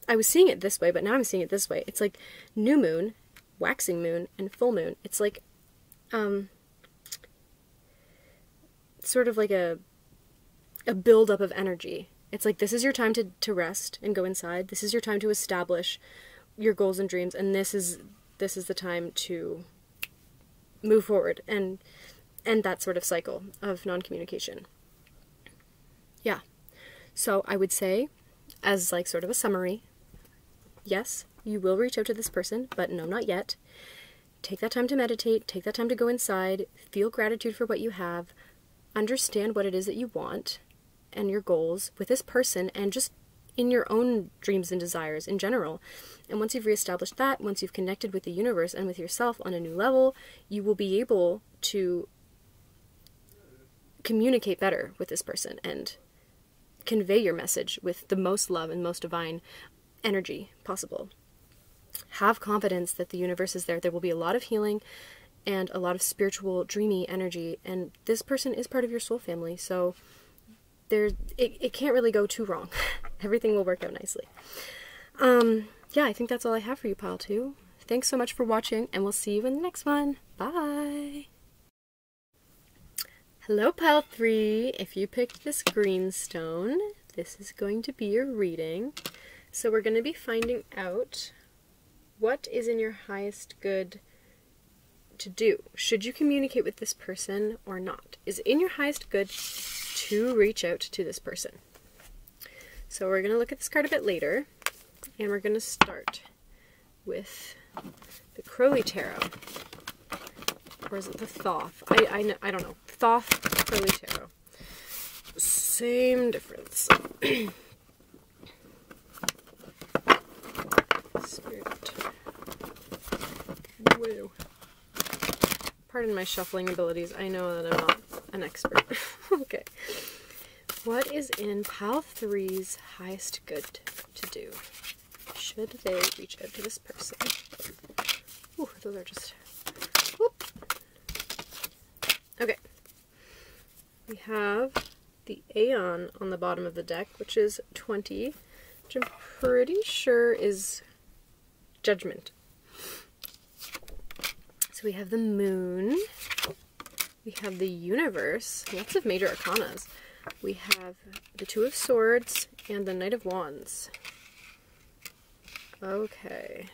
I was seeing it this way, but now I'm seeing it this way. It's like new moon, waxing moon, and full moon. It's like, sort of like a buildup of energy. It's like, this is your time to rest and go inside. This is your time to establish your goals and dreams, and this is the time to move forward and end that sort of cycle of non-communication. Yeah. So I would say, as like sort of a summary, yes, you will reach out to this person, but no, not yet. Take that time to meditate, take that time to go inside, feel gratitude for what you have, understand what it is that you want and your goals with this person, and just in your own dreams and desires in general. And once you've reestablished that, once you've connected with the universe and with yourself on a new level, you will be able to communicate better with this person and convey your message with the most love and most divine energy possible. Have confidence that the universe is there. There will be a lot of healing and a lot of spiritual, dreamy energy, and this person is part of your soul family, so it can't really go too wrong. Everything will work out nicely. Yeah, I think that's all I have for you, Pile 2. Thanks so much for watching, and we'll see you in the next one. Bye! Hello, Pile 3. If you picked this green stone, this is going to be your reading. So we're going to be finding out what is in your highest good to do. Should you communicate with this person or not? Is it in your highest good to reach out to this person? So we're going to look at this card a bit later, and we're going to start with the Crowley Tarot. Or is it the Thoth? I don't know. Thoth Crowley Tarot. Same difference. Spirit. Whoa. Pardon my shuffling abilities. I know that I'm not an expert. Okay. What is in Pile 3's highest good to do? Should they reach out to this person? Ooh, those are just... Whoop. Okay. We have the Aeon on the bottom of the deck, which is 20, which I'm pretty sure is Judgment. So we have the Moon, we have the Universe, lots of major arcanas. We have the Two of Swords and the Knight of Wands. Okay.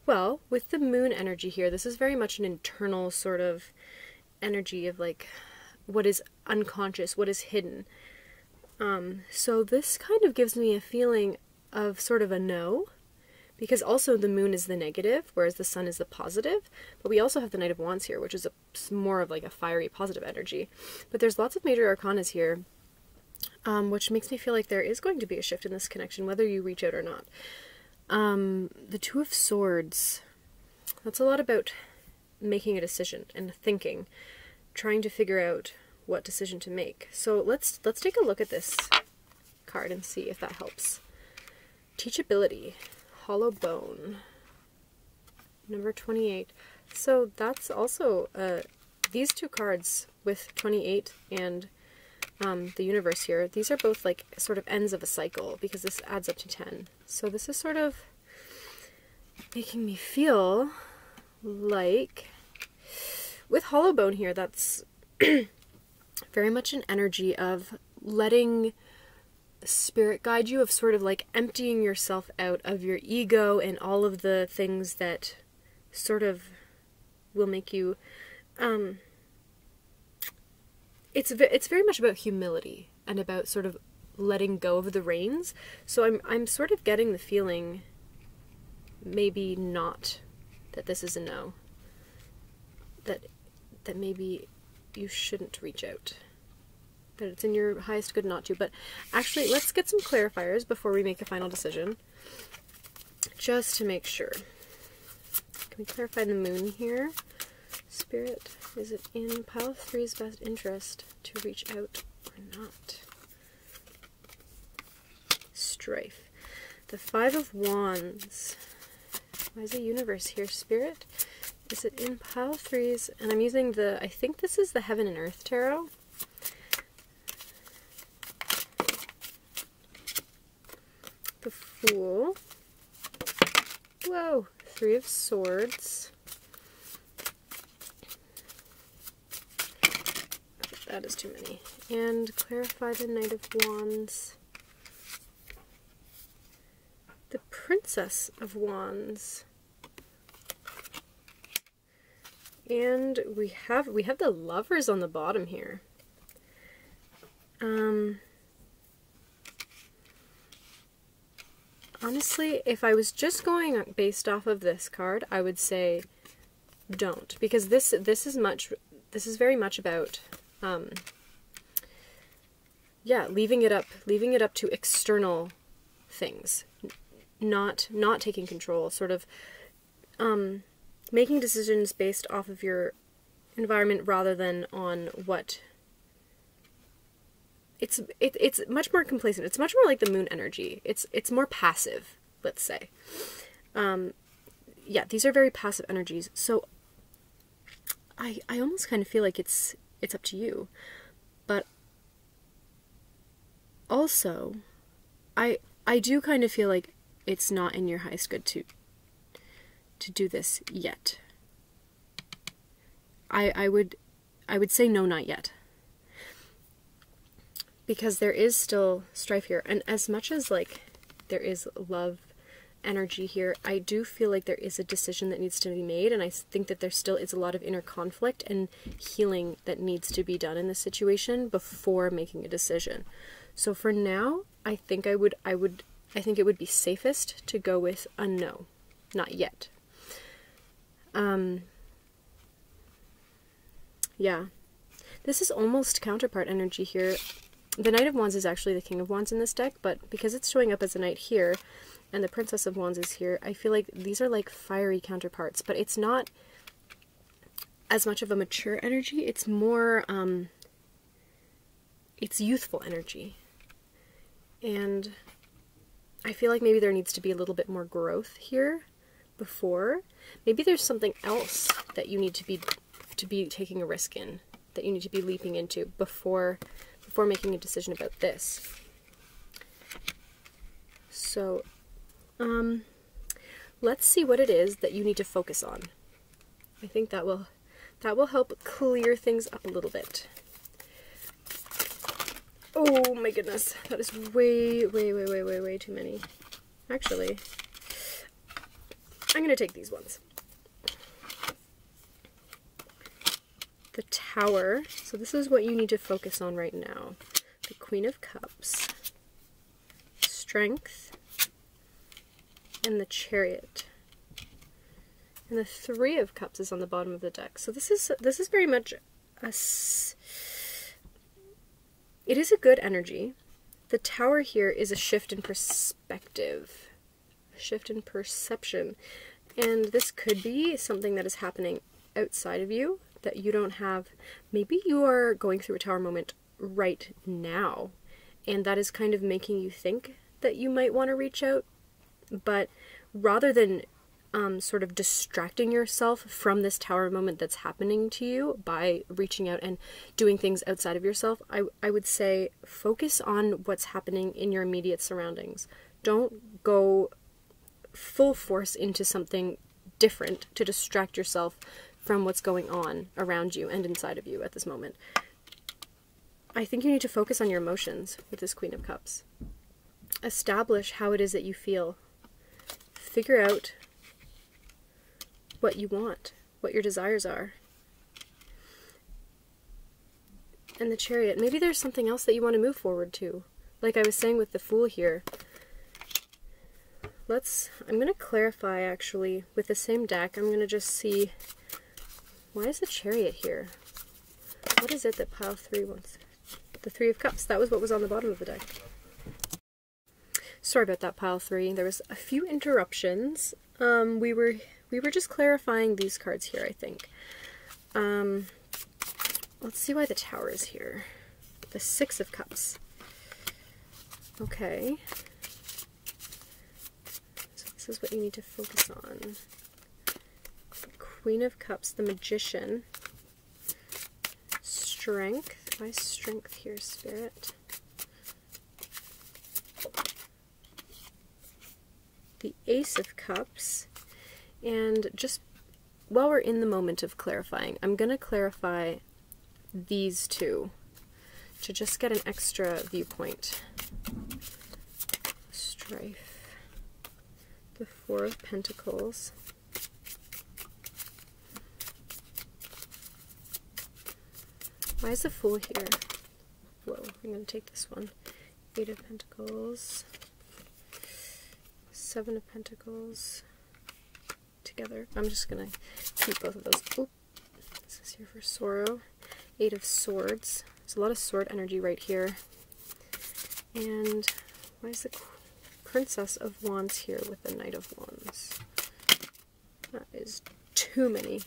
Well, with the Moon energy here, this is very much an internal sort of energy of like what is unconscious, what is hidden. So this kind of gives me a feeling of sort of a no, because also the Moon is the negative, whereas the Sun is the positive. But we also have the Knight of Wands here, which is more of like a fiery, positive energy. But there's lots of major arcanas here, which makes me feel like there is going to be a shift in this connection, whether you reach out or not. The Two of Swords, that's a lot about making a decision and thinking, trying to figure out what decision to make. So let's take a look at this card and see if that helps. Teachability, Hollow Bone, number 28. So that's also these two cards with 28 and the Universe here, these are both like sort of ends of a cycle, because this adds up to 10. So this is sort of making me feel like with Hollow Bone here, that's very much an energy of letting Spirit guide you, of sort of like emptying yourself out of your ego and all of the things that sort of will make you it's very much about humility and about sort of letting go of the reins. So I'm sort of getting the feeling, maybe not that this is a no, that maybe you shouldn't reach out, that it's in your highest good not to. But actually, let's get some clarifiers before we make a final decision, just to make sure. Can we clarify the moon here? Spirit, is it in pile 3's best interest to reach out or not? Strife. The 5 of Wands. Why is the universe here? Spirit, is it in pile 3's? And I'm using the, I think this is the Heaven and Earth Tarot. The Fool. Whoa. 3 of Swords. That is too many. And clarify the Knight of Wands. The Princess of Wands. And we have the Lovers on the bottom here. Honestly, if I was just going based off of this card, I would say don't, because this is very much about yeah, leaving it up to external things, not taking control, sort of making decisions based off of your environment rather than on what. It's much more complacent. It's much more like the moon energy. It's more passive, let's say. Yeah, these are very passive energies. So I almost kind of feel like it's up to you. But also I do kind of feel like it's not in your highest good to do this yet. I would say no, not yet. Because there is still strife here. And as much as, like, there is love energy here, I do feel like there is a decision that needs to be made. And I think that there still is a lot of inner conflict and healing that needs to be done in this situation before making a decision. So for now, I think I think it would be safest to go with a no. Not yet. Yeah. This is almost counterpart energy here. The Knight of Wands is actually the King of Wands in this deck, but because it's showing up as a knight here, and the Princess of Wands is here, I feel like these are like fiery counterparts, but it's not as much of a mature energy. It's more, it's youthful energy. And I feel like maybe there needs to be a little bit more growth here before. Maybe there's something else that you need to be taking a risk in, that you need to be leaping into before making a decision about this. So, let's see what it is that you need to focus on. I think that will help clear things up a little bit. Oh my goodness, that is way too many. Actually, I'm gonna take these ones. The Tower. So this is what you need to focus on right now. The Queen of Cups, Strength, and the Chariot. And the Three of Cups is on the bottom of the deck. So this is very much it is a good energy. The Tower here is a shift in perspective, a shift in perception. And this could be something that is happening outside of you that you don't have. Maybe you are going through a Tower moment right now, and that is kind of making you think that you might want to reach out, but rather than sort of distracting yourself from this Tower moment that's happening to you by reaching out and doing things outside of yourself, I would say focus on what's happening in your immediate surroundings. Don't go full force into something different to distract yourself from what's going on around you and inside of you at this moment. I think you need to focus on your emotions with this Queen of Cups. Establish how it is that you feel. Figure out what you want, what your desires are. And the Chariot, maybe there's something else that you want to move forward to. Like I was saying with the Fool here. I'm going to clarify actually with the same deck. I'm going to just see, why is the Chariot here? What is it that pile 3 wants? The Three of Cups. That was what was on the bottom of the deck. Sorry about that, pile 3. There was a few interruptions. We we were just clarifying these cards here, I think. Let's see why the Tower is here. The Six of Cups. Okay. So this is what you need to focus on. Queen of Cups, the Magician. Strength. Why strength here, Spirit? The Ace of Cups. And just while we're in the moment of clarifying, I'm going to clarify these two to just get an extra viewpoint. Strife. The Four of Pentacles. Why is the Fool here? Whoa, I'm going to take this one. Eight of Pentacles. Seven of Pentacles. Together. I'm just going to keep both of those. Oop. This is here for Sorrow. Eight of Swords. There's a lot of sword energy right here. And why is the Princess of Wands here with the Knight of Wands? That is too many.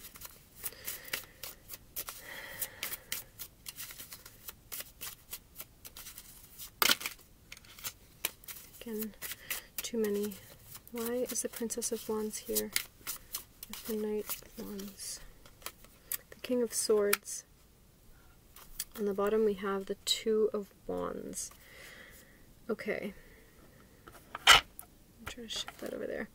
Again, too many. Why is the Princess of Wands here with the Knight of Wands? The King of Swords. On the bottom we have the Two of Wands. Okay. I'm trying to shift that over there.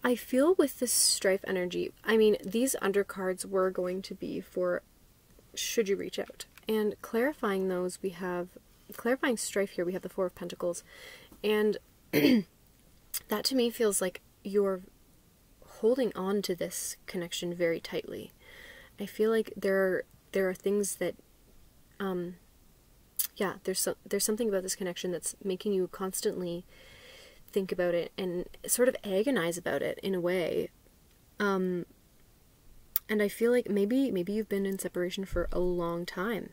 I feel with this Strife energy, I mean, these undercards were going to be for should you reach out. And clarifying those, we have, clarifying Strife here, we have the Four of Pentacles. And that to me feels like you're holding on to this connection very tightly. I feel like there are things that, yeah, there's something about this connection that's making you constantly think about it and sort of agonize about it in a way. And I feel like maybe you've been in separation for a long time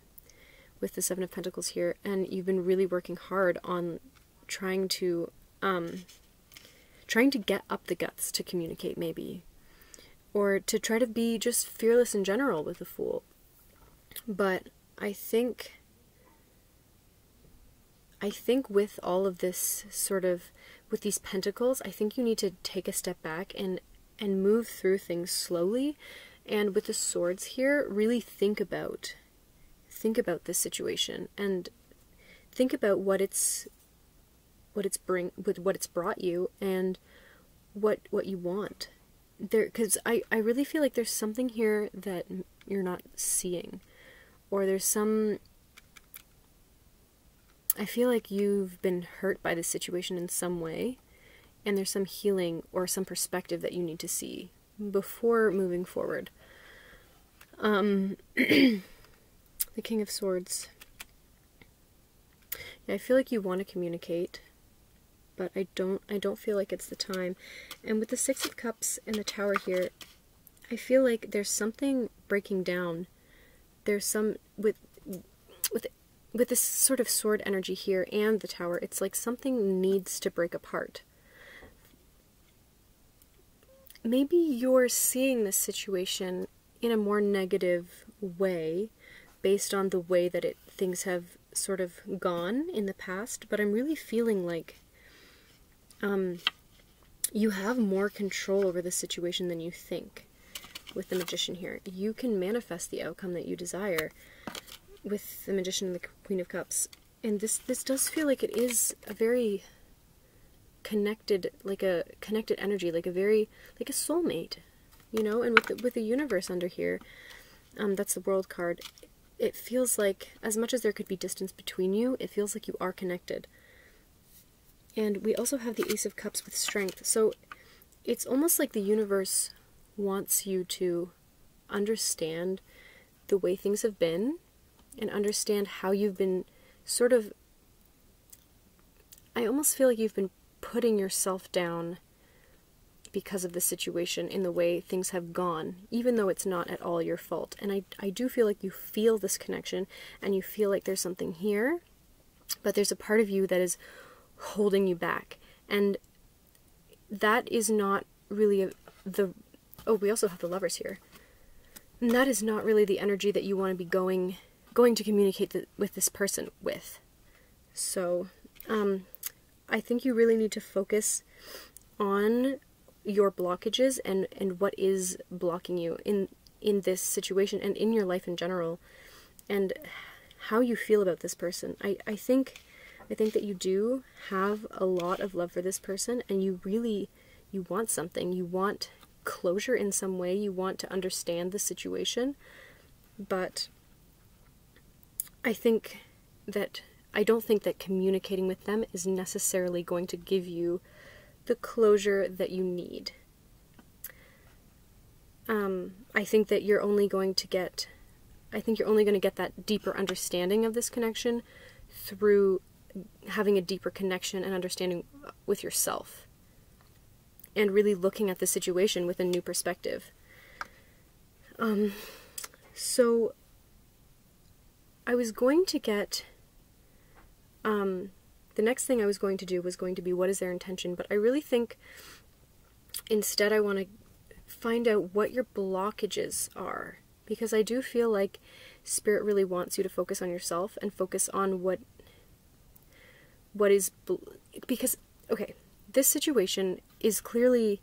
with the Seven of Pentacles here, and you've been really working hard on trying to get up the guts to communicate, maybe, or to try to be just fearless in general with the Fool. But I think with all of this sort of, with these pentacles, I think you need to take a step back and move through things slowly. And with the swords here, really think about this situation and think about what it's brought you and what you want there, because I really feel like there's something here that you're not seeing, or there's some, I feel like you've been hurt by this situation in some way, and there's some healing or some perspective that you need to see before moving forward. The King of Swords. Yeah, I feel like you want to communicate, but I don't feel like it's the time. And with the Six of Cups and the Tower here, I feel like there's something breaking down. There's some with this sort of sword energy here and the Tower, it's like something needs to break apart. Maybe you're seeing this situation in a more negative way based on the way that things have sort of gone in the past, but I'm really feeling like you have more control over the situation than you think with the Magician here. You can manifest the outcome that you desire with the Magician and the Queen of Cups. And this does feel like it is a very connected, like a connected energy, like a soulmate, you know. And with the Universe under here, that's the World card, it feels like, as much as there could be distance between you, it feels like you are connected. And we also have the Ace of Cups with Strength, so it's almost like the Universe wants you to understand the way things have been and understand how you've been sort of, I almost feel like you've been putting yourself down because of the situation in the way things have gone, even though it's not at all your fault. And I do feel like you feel this connection and you feel like there's something here, but there's a part of you that is holding you back. And that is not really oh, we also have the Lovers here. And that is not really the energy that you want to be going to communicate with this person with. So, I think you really need to focus on your blockages and what is blocking you in this situation and in your life in general, and how you feel about this person. I think that you do have a lot of love for this person, and you want something. You want closure in some way. You want to understand the situation, but I don't think that communicating with them is necessarily going to give you the closure that you need. I think that you're only going to get that deeper understanding of this connection through having a deeper connection and understanding with yourself, and really looking at the situation with a new perspective. So I was going to get, the next thing I was going to do was going to be, what is their intention? But I really think instead I want to find out what your blockages are, because I do feel like Spirit really wants you to focus on yourself and focus on what is, because, okay, this situation is clearly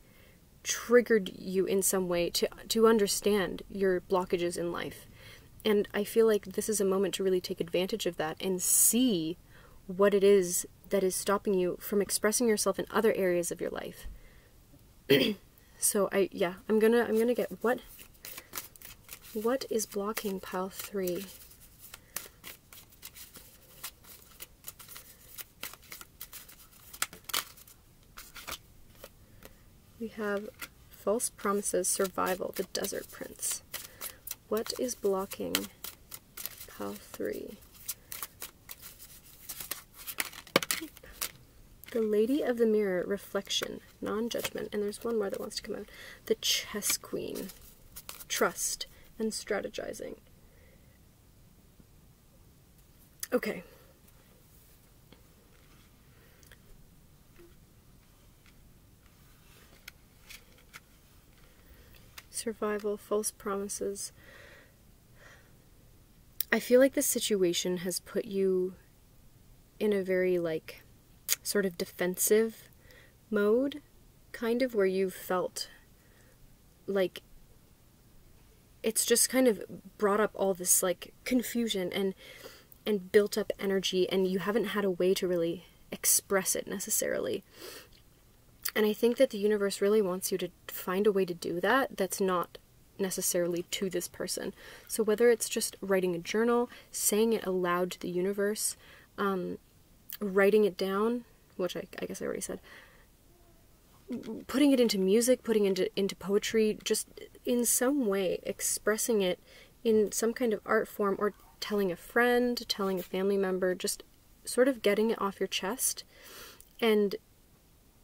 triggered you in some way to understand your blockages in life. And I feel like this is a moment to really take advantage of that and see what it is that is stopping you from expressing yourself in other areas of your life. So I'm gonna get what is blocking pile 3. We have false promises, survival, the desert prince. What is blocking pile 3? The Lady of the Mirror, reflection, non-judgment, and there's one more that wants to come out. The Chess Queen, trust and strategizing. Okay. Survival, false promises. I feel like this situation has put you in a very, like, sort of defensive mode, kind of, where you've felt like it's just kind of brought up all this, like, confusion and built up energy, and you haven't had a way to really express it necessarily. And I think that the universe really wants you to find a way to do that that's not necessarily to this person. So whether it's just writing a journal, saying it aloud to the universe, writing it down, which I guess I already said, putting it into music, putting it into poetry, just in some way expressing it in some kind of art form, or telling a friend, telling a family member, just sort of getting it off your chest, and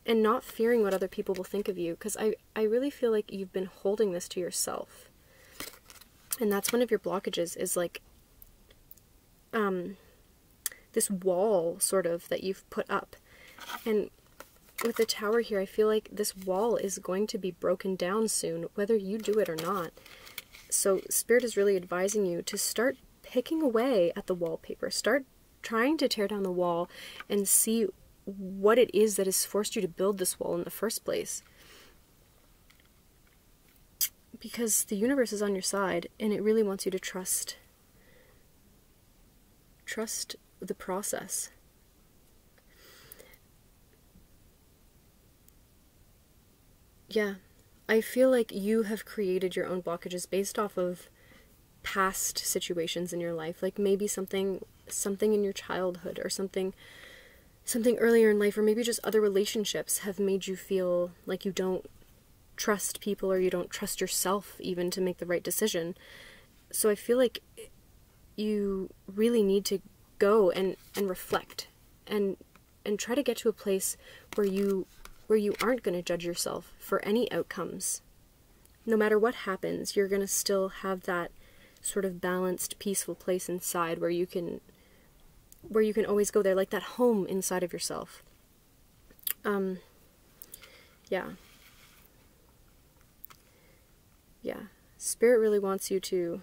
not fearing what other people will think of you, because I really feel like you've been holding this to yourself. And that's one of your blockages, is like this wall, sort of, that you've put up. And with the Tower here, I feel like this wall is going to be broken down soon, whether you do it or not. So Spirit is really advising you to start picking away at the wallpaper. Start trying to tear down the wall and see what it is that has forced you to build this wall in the first place. Because the universe is on your side, and it really wants you to trust the process. Yeah, I feel like you have created your own blockages based off of past situations in your life, like maybe something in your childhood, or something earlier in life, or maybe just other relationships have made you feel like you don't trust people, or you don't trust yourself even to make the right decision. So I feel like you really need to go and reflect and try to get to a place where you where you aren't going to judge yourself for any outcomes. No matter what happens, you're going to still have that sort of balanced, peaceful place inside where you can always go there, like that home inside of yourself. Yeah. Yeah. Spirit really wants you to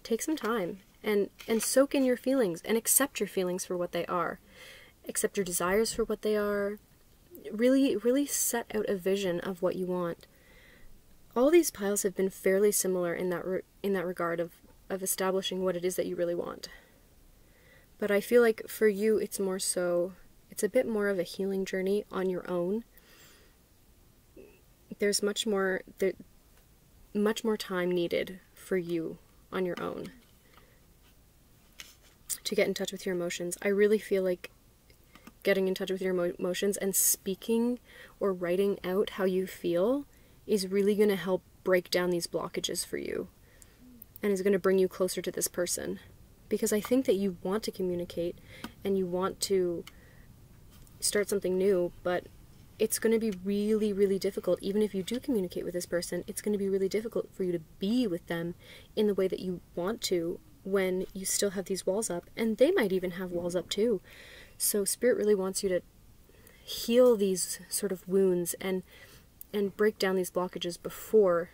take some time and soak in your feelings and accept your feelings for what they are. Accept your desires for what they are. Really, really set out a vision of what you want. All these piles have been fairly similar in that regard of establishing what it is that you really want. But I feel like for you, it's more so, it's a bit more of a healing journey on your own. There's much more time needed for you on your own to get in touch with your emotions. I really feel like getting in touch with your emotions and speaking or writing out how you feel is really going to help break down these blockages for you and is going to bring you closer to this person. Because I think that you want to communicate and you want to start something new, but it's going to be really, really difficult. Even if you do communicate with this person, it's going to be really difficult for you to be with them in the way that you want to when you still have these walls up, and they might even have walls up too. So Spirit really wants you to heal these sort of wounds and break down these blockages before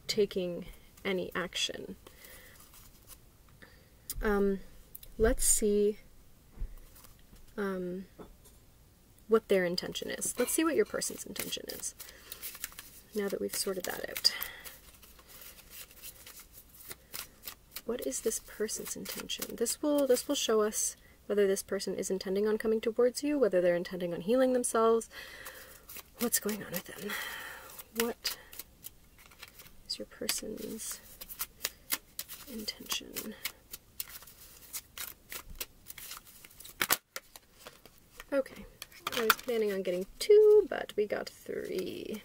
taking any action. Let's see what their intention is. Let's see what your person's intention is, now that we've sorted that out. What is this person's intention? This will show us whether this person is intending on coming towards you, whether they're intending on healing themselves. What's going on with them? What is your person's intention? Okay, I was planning on getting 2, but we got 3.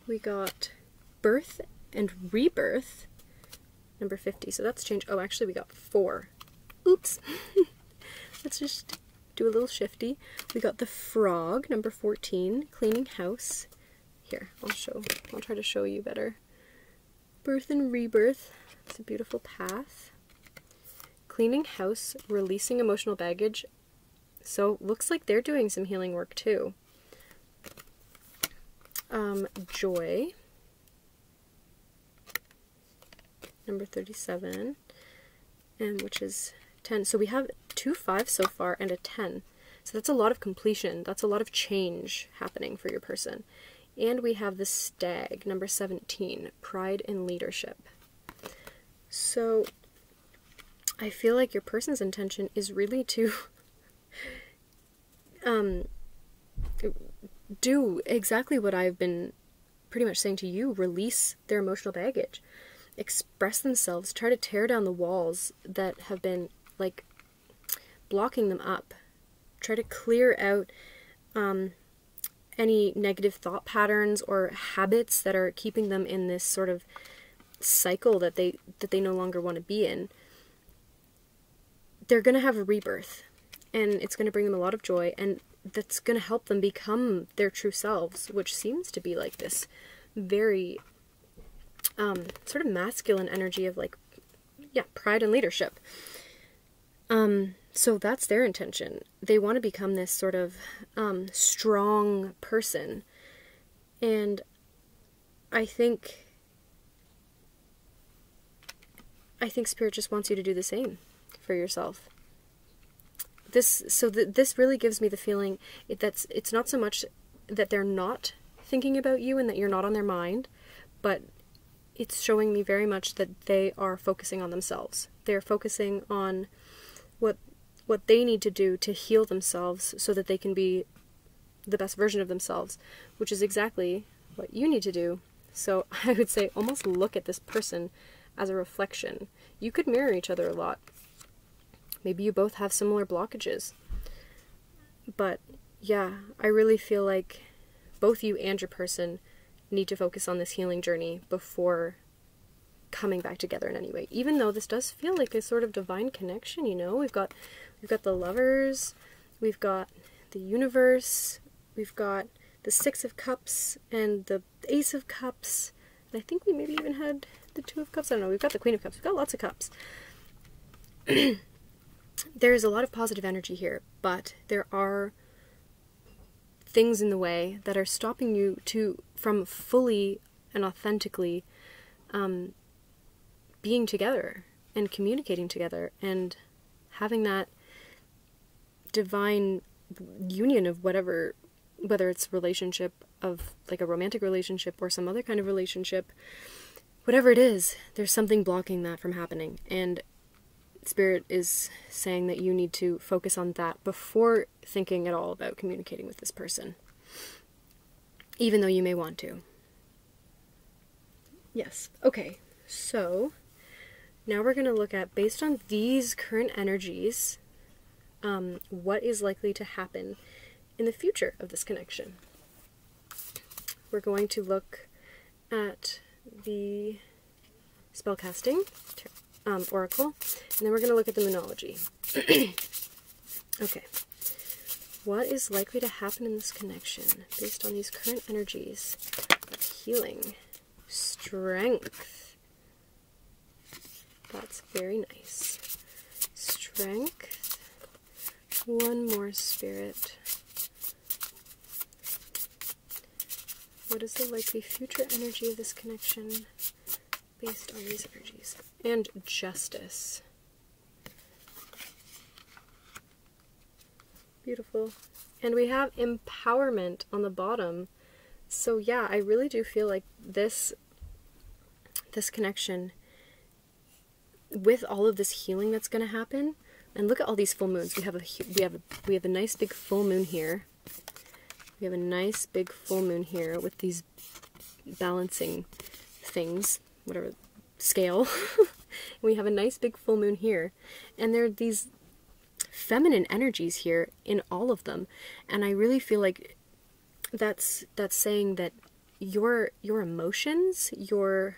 We got birth and rebirth, number 50, so that's change. Oh, actually we got 4. Oops. Let's just do a little shifty. We got the frog, number 14, cleaning house. Here, I'll try to show you better. Birth and rebirth. It's a beautiful path. Cleaning house, releasing emotional baggage. So looks like they're doing some healing work too. Joy, number 37, and which is 10. So we have 2 5s so far and a 10. So that's a lot of completion. That's a lot of change happening for your person. And we have the stag, number 17, pride and leadership. So I feel like your person's intention is really to do exactly what I've been pretty much saying to you. Release their emotional baggage. Express themselves. Try to tear down the walls that have been, like, blocking them up. Try to clear out any negative thought patterns or habits that are keeping them in this sort of cycle that they no longer want to be in. They're going to have a rebirth, and it's going to bring them a lot of joy, and that's going to help them become their true selves, which seems to be like this very sort of masculine energy of, like, yeah, pride and leadership. So that's their intention. They want to become this sort of strong person, and I think Spirit just wants you to do the same for yourself. This really gives me the feeling it's not so much that they're not thinking about you and that you're not on their mind, but it's showing me very much that they are focusing on themselves. They're focusing on what they need to do to heal themselves so that they can be the best version of themselves, which is exactly what you need to do. So I would say almost look at this person as a reflection. You could mirror each other a lot. Maybe you both have similar blockages. But yeah, I really feel like both you and your person need to focus on this healing journey before coming back together in any way. Even though this does feel like a sort of divine connection, you know? We've got the lovers, we've got the universe, we've got the Six of Cups and the Ace of Cups, and I think we maybe even had the Two of Cups. I don't know. We've got the Queen of Cups. We've got lots of cups. There is a lot of positive energy here, but there are things in the way that are stopping you from fully and authentically being together and communicating together and having that divine union of whatever, whether it's relationship of like a romantic relationship or some other kind of relationship, whatever it is, there's something blocking that from happening. And Spirit is saying that you need to focus on that before thinking at all about communicating with this person, even though you may want to. Yes. Okay. So now we're going to look at, based on these current energies, what is likely to happen in the future of this connection. We're going to look at the spellcasting oracle, and then we're going to look at the moonology. Okay. What is likely to happen in this connection based on these current energies of healing, strength? That's very nice. Strength. One more, Spirit. What is the likely future energy of this connection based on these energies? And justice. Beautiful. And we have empowerment on the bottom. So yeah, I really do feel like this connection, with all of this healing that's going to happen, and look at all these full moons. We have a nice big full moon here. We have a nice big full moon here with these balancing things, whatever, scale. We have a nice big full moon here, and there are these feminine energies here in all of them, and I really feel like that's saying that your emotions, your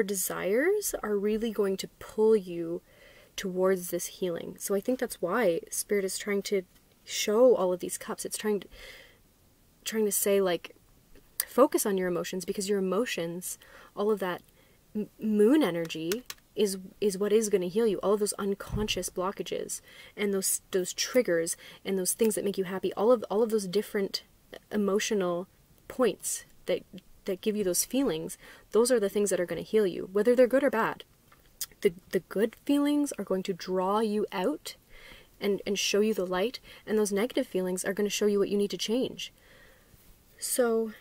desires are really going to pull you towards this healing. So I think that's why Spirit is trying to show all of these cups. It's trying to say, like, focus on your emotions, because your emotions, all of that moon energy is what is going to heal you. All of those unconscious blockages and those triggers and those things that make you happy, all of those different emotional points that give you those feelings, those are the things that are going to heal you, whether they're good or bad. The good feelings are going to draw you out and show you the light, and those negative feelings are going to show you what you need to change. So,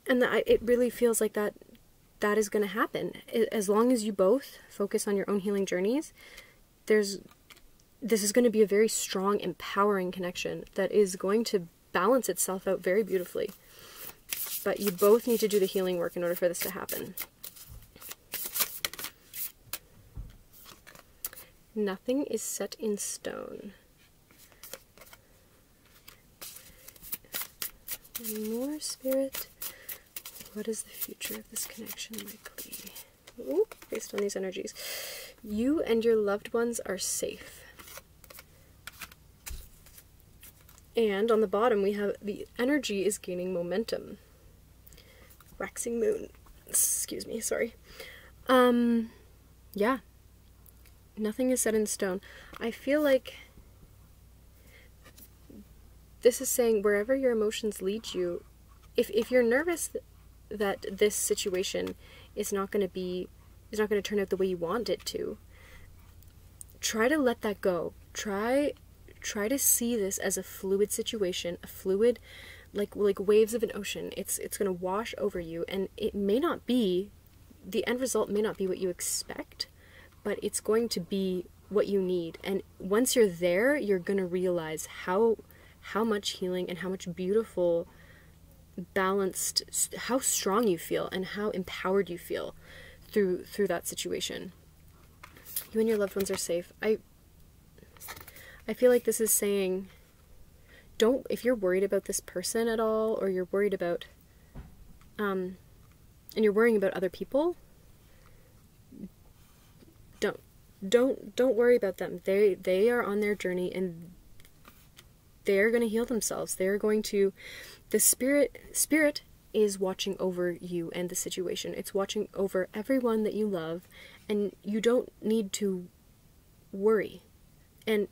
and it really feels like that is going to happen. As long as you both focus on your own healing journeys, this is going to be a very strong, empowering connection that is going to balance itself out very beautifully. But you both need to do the healing work in order for this to happen. Nothing is set in stone. One more, Spirit. What is the future of this connection likely? Ooh, based on these energies. You and your loved ones are safe. And on the bottom we have the energy is gaining momentum. Waxing moon. Excuse me, sorry. Yeah. Nothing is set in stone. I feel like this is saying wherever your emotions lead you, if you're nervous that this situation is not going to turn out the way you want it to, try to let that go. Try to see this as a fluid situation, a fluid, like waves of an ocean. It's going to wash over you, and it may not be, the end result may not be what you expect, but it's going to be what you need. And once you're there, you're going to realize how much healing and how much beautiful, balanced, how strong you feel and how empowered you feel through that situation. You and your loved ones are safe. I feel like this is saying, if you're worried about this person at all, or you're worried about, and you're worrying about other people, don't worry about them. They are on their journey, and they're going to heal themselves. They're going to, the spirit is watching over you and the situation. It's watching over everyone that you love, and you don't need to worry. And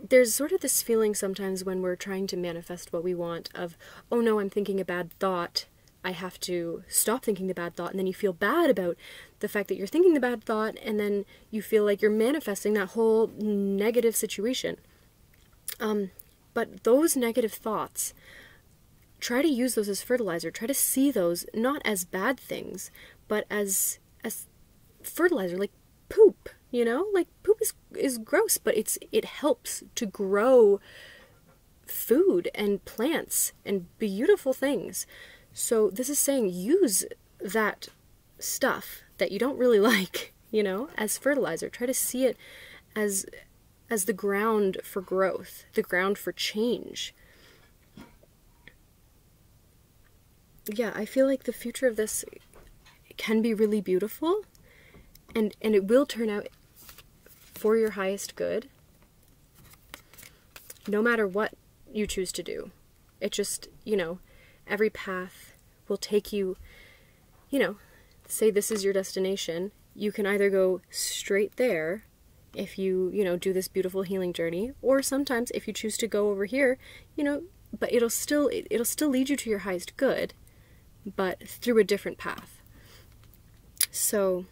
there's sort of this feeling sometimes when we're trying to manifest what we want of, oh no, I'm thinking a bad thought, I have to stop thinking the bad thought, and then you feel bad about the fact that you're thinking the bad thought, and then you feel like you're manifesting that whole negative situation. But those negative thoughts, try to use those as fertilizer. Try to see those not as bad things, but as fertilizer, like poop, you know? Like poop is gross, but it helps to grow food and plants and beautiful things. So this is saying use that stuff that you don't really like, you know, as fertilizer. Try to see it as the ground for growth, the ground for change. Yeah, I feel like the future of this can be really beautiful, and it will turn out for your highest good, no matter what you choose to do. It just, you know, every path will take you, you know, say this is your destination. You can either go straight there if you know, do this beautiful healing journey, or sometimes if you choose to go over here, you know, but it'll still lead you to your highest good, but through a different path. So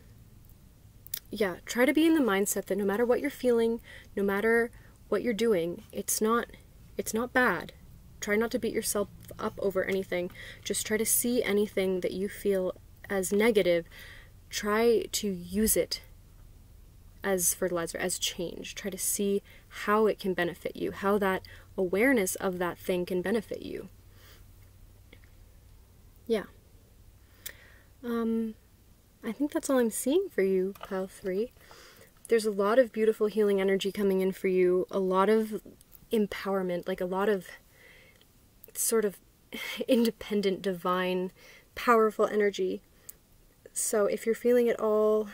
yeah, try to be in the mindset that no matter what you're feeling, no matter what you're doing, it's not bad. Try not to beat yourself up over anything. Just try to see anything that you feel as negative. Try to use it as fertilizer, as change. Try to see how it can benefit you, how that awareness of that thing can benefit you. Yeah. I think that's all I'm seeing for you, Pile 3. There's a lot of beautiful healing energy coming in for you, a lot of empowerment, like a lot of sort of independent, divine, powerful energy. So if you're feeling at all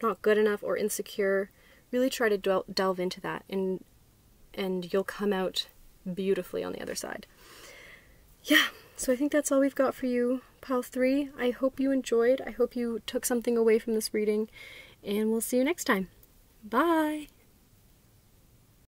not good enough or insecure, really try to delve into that, and you'll come out beautifully on the other side. Yeah, so I think that's all we've got for you, Pile 3. I hope you enjoyed. I hope you took something away from this reading, and we'll see you next time. Bye!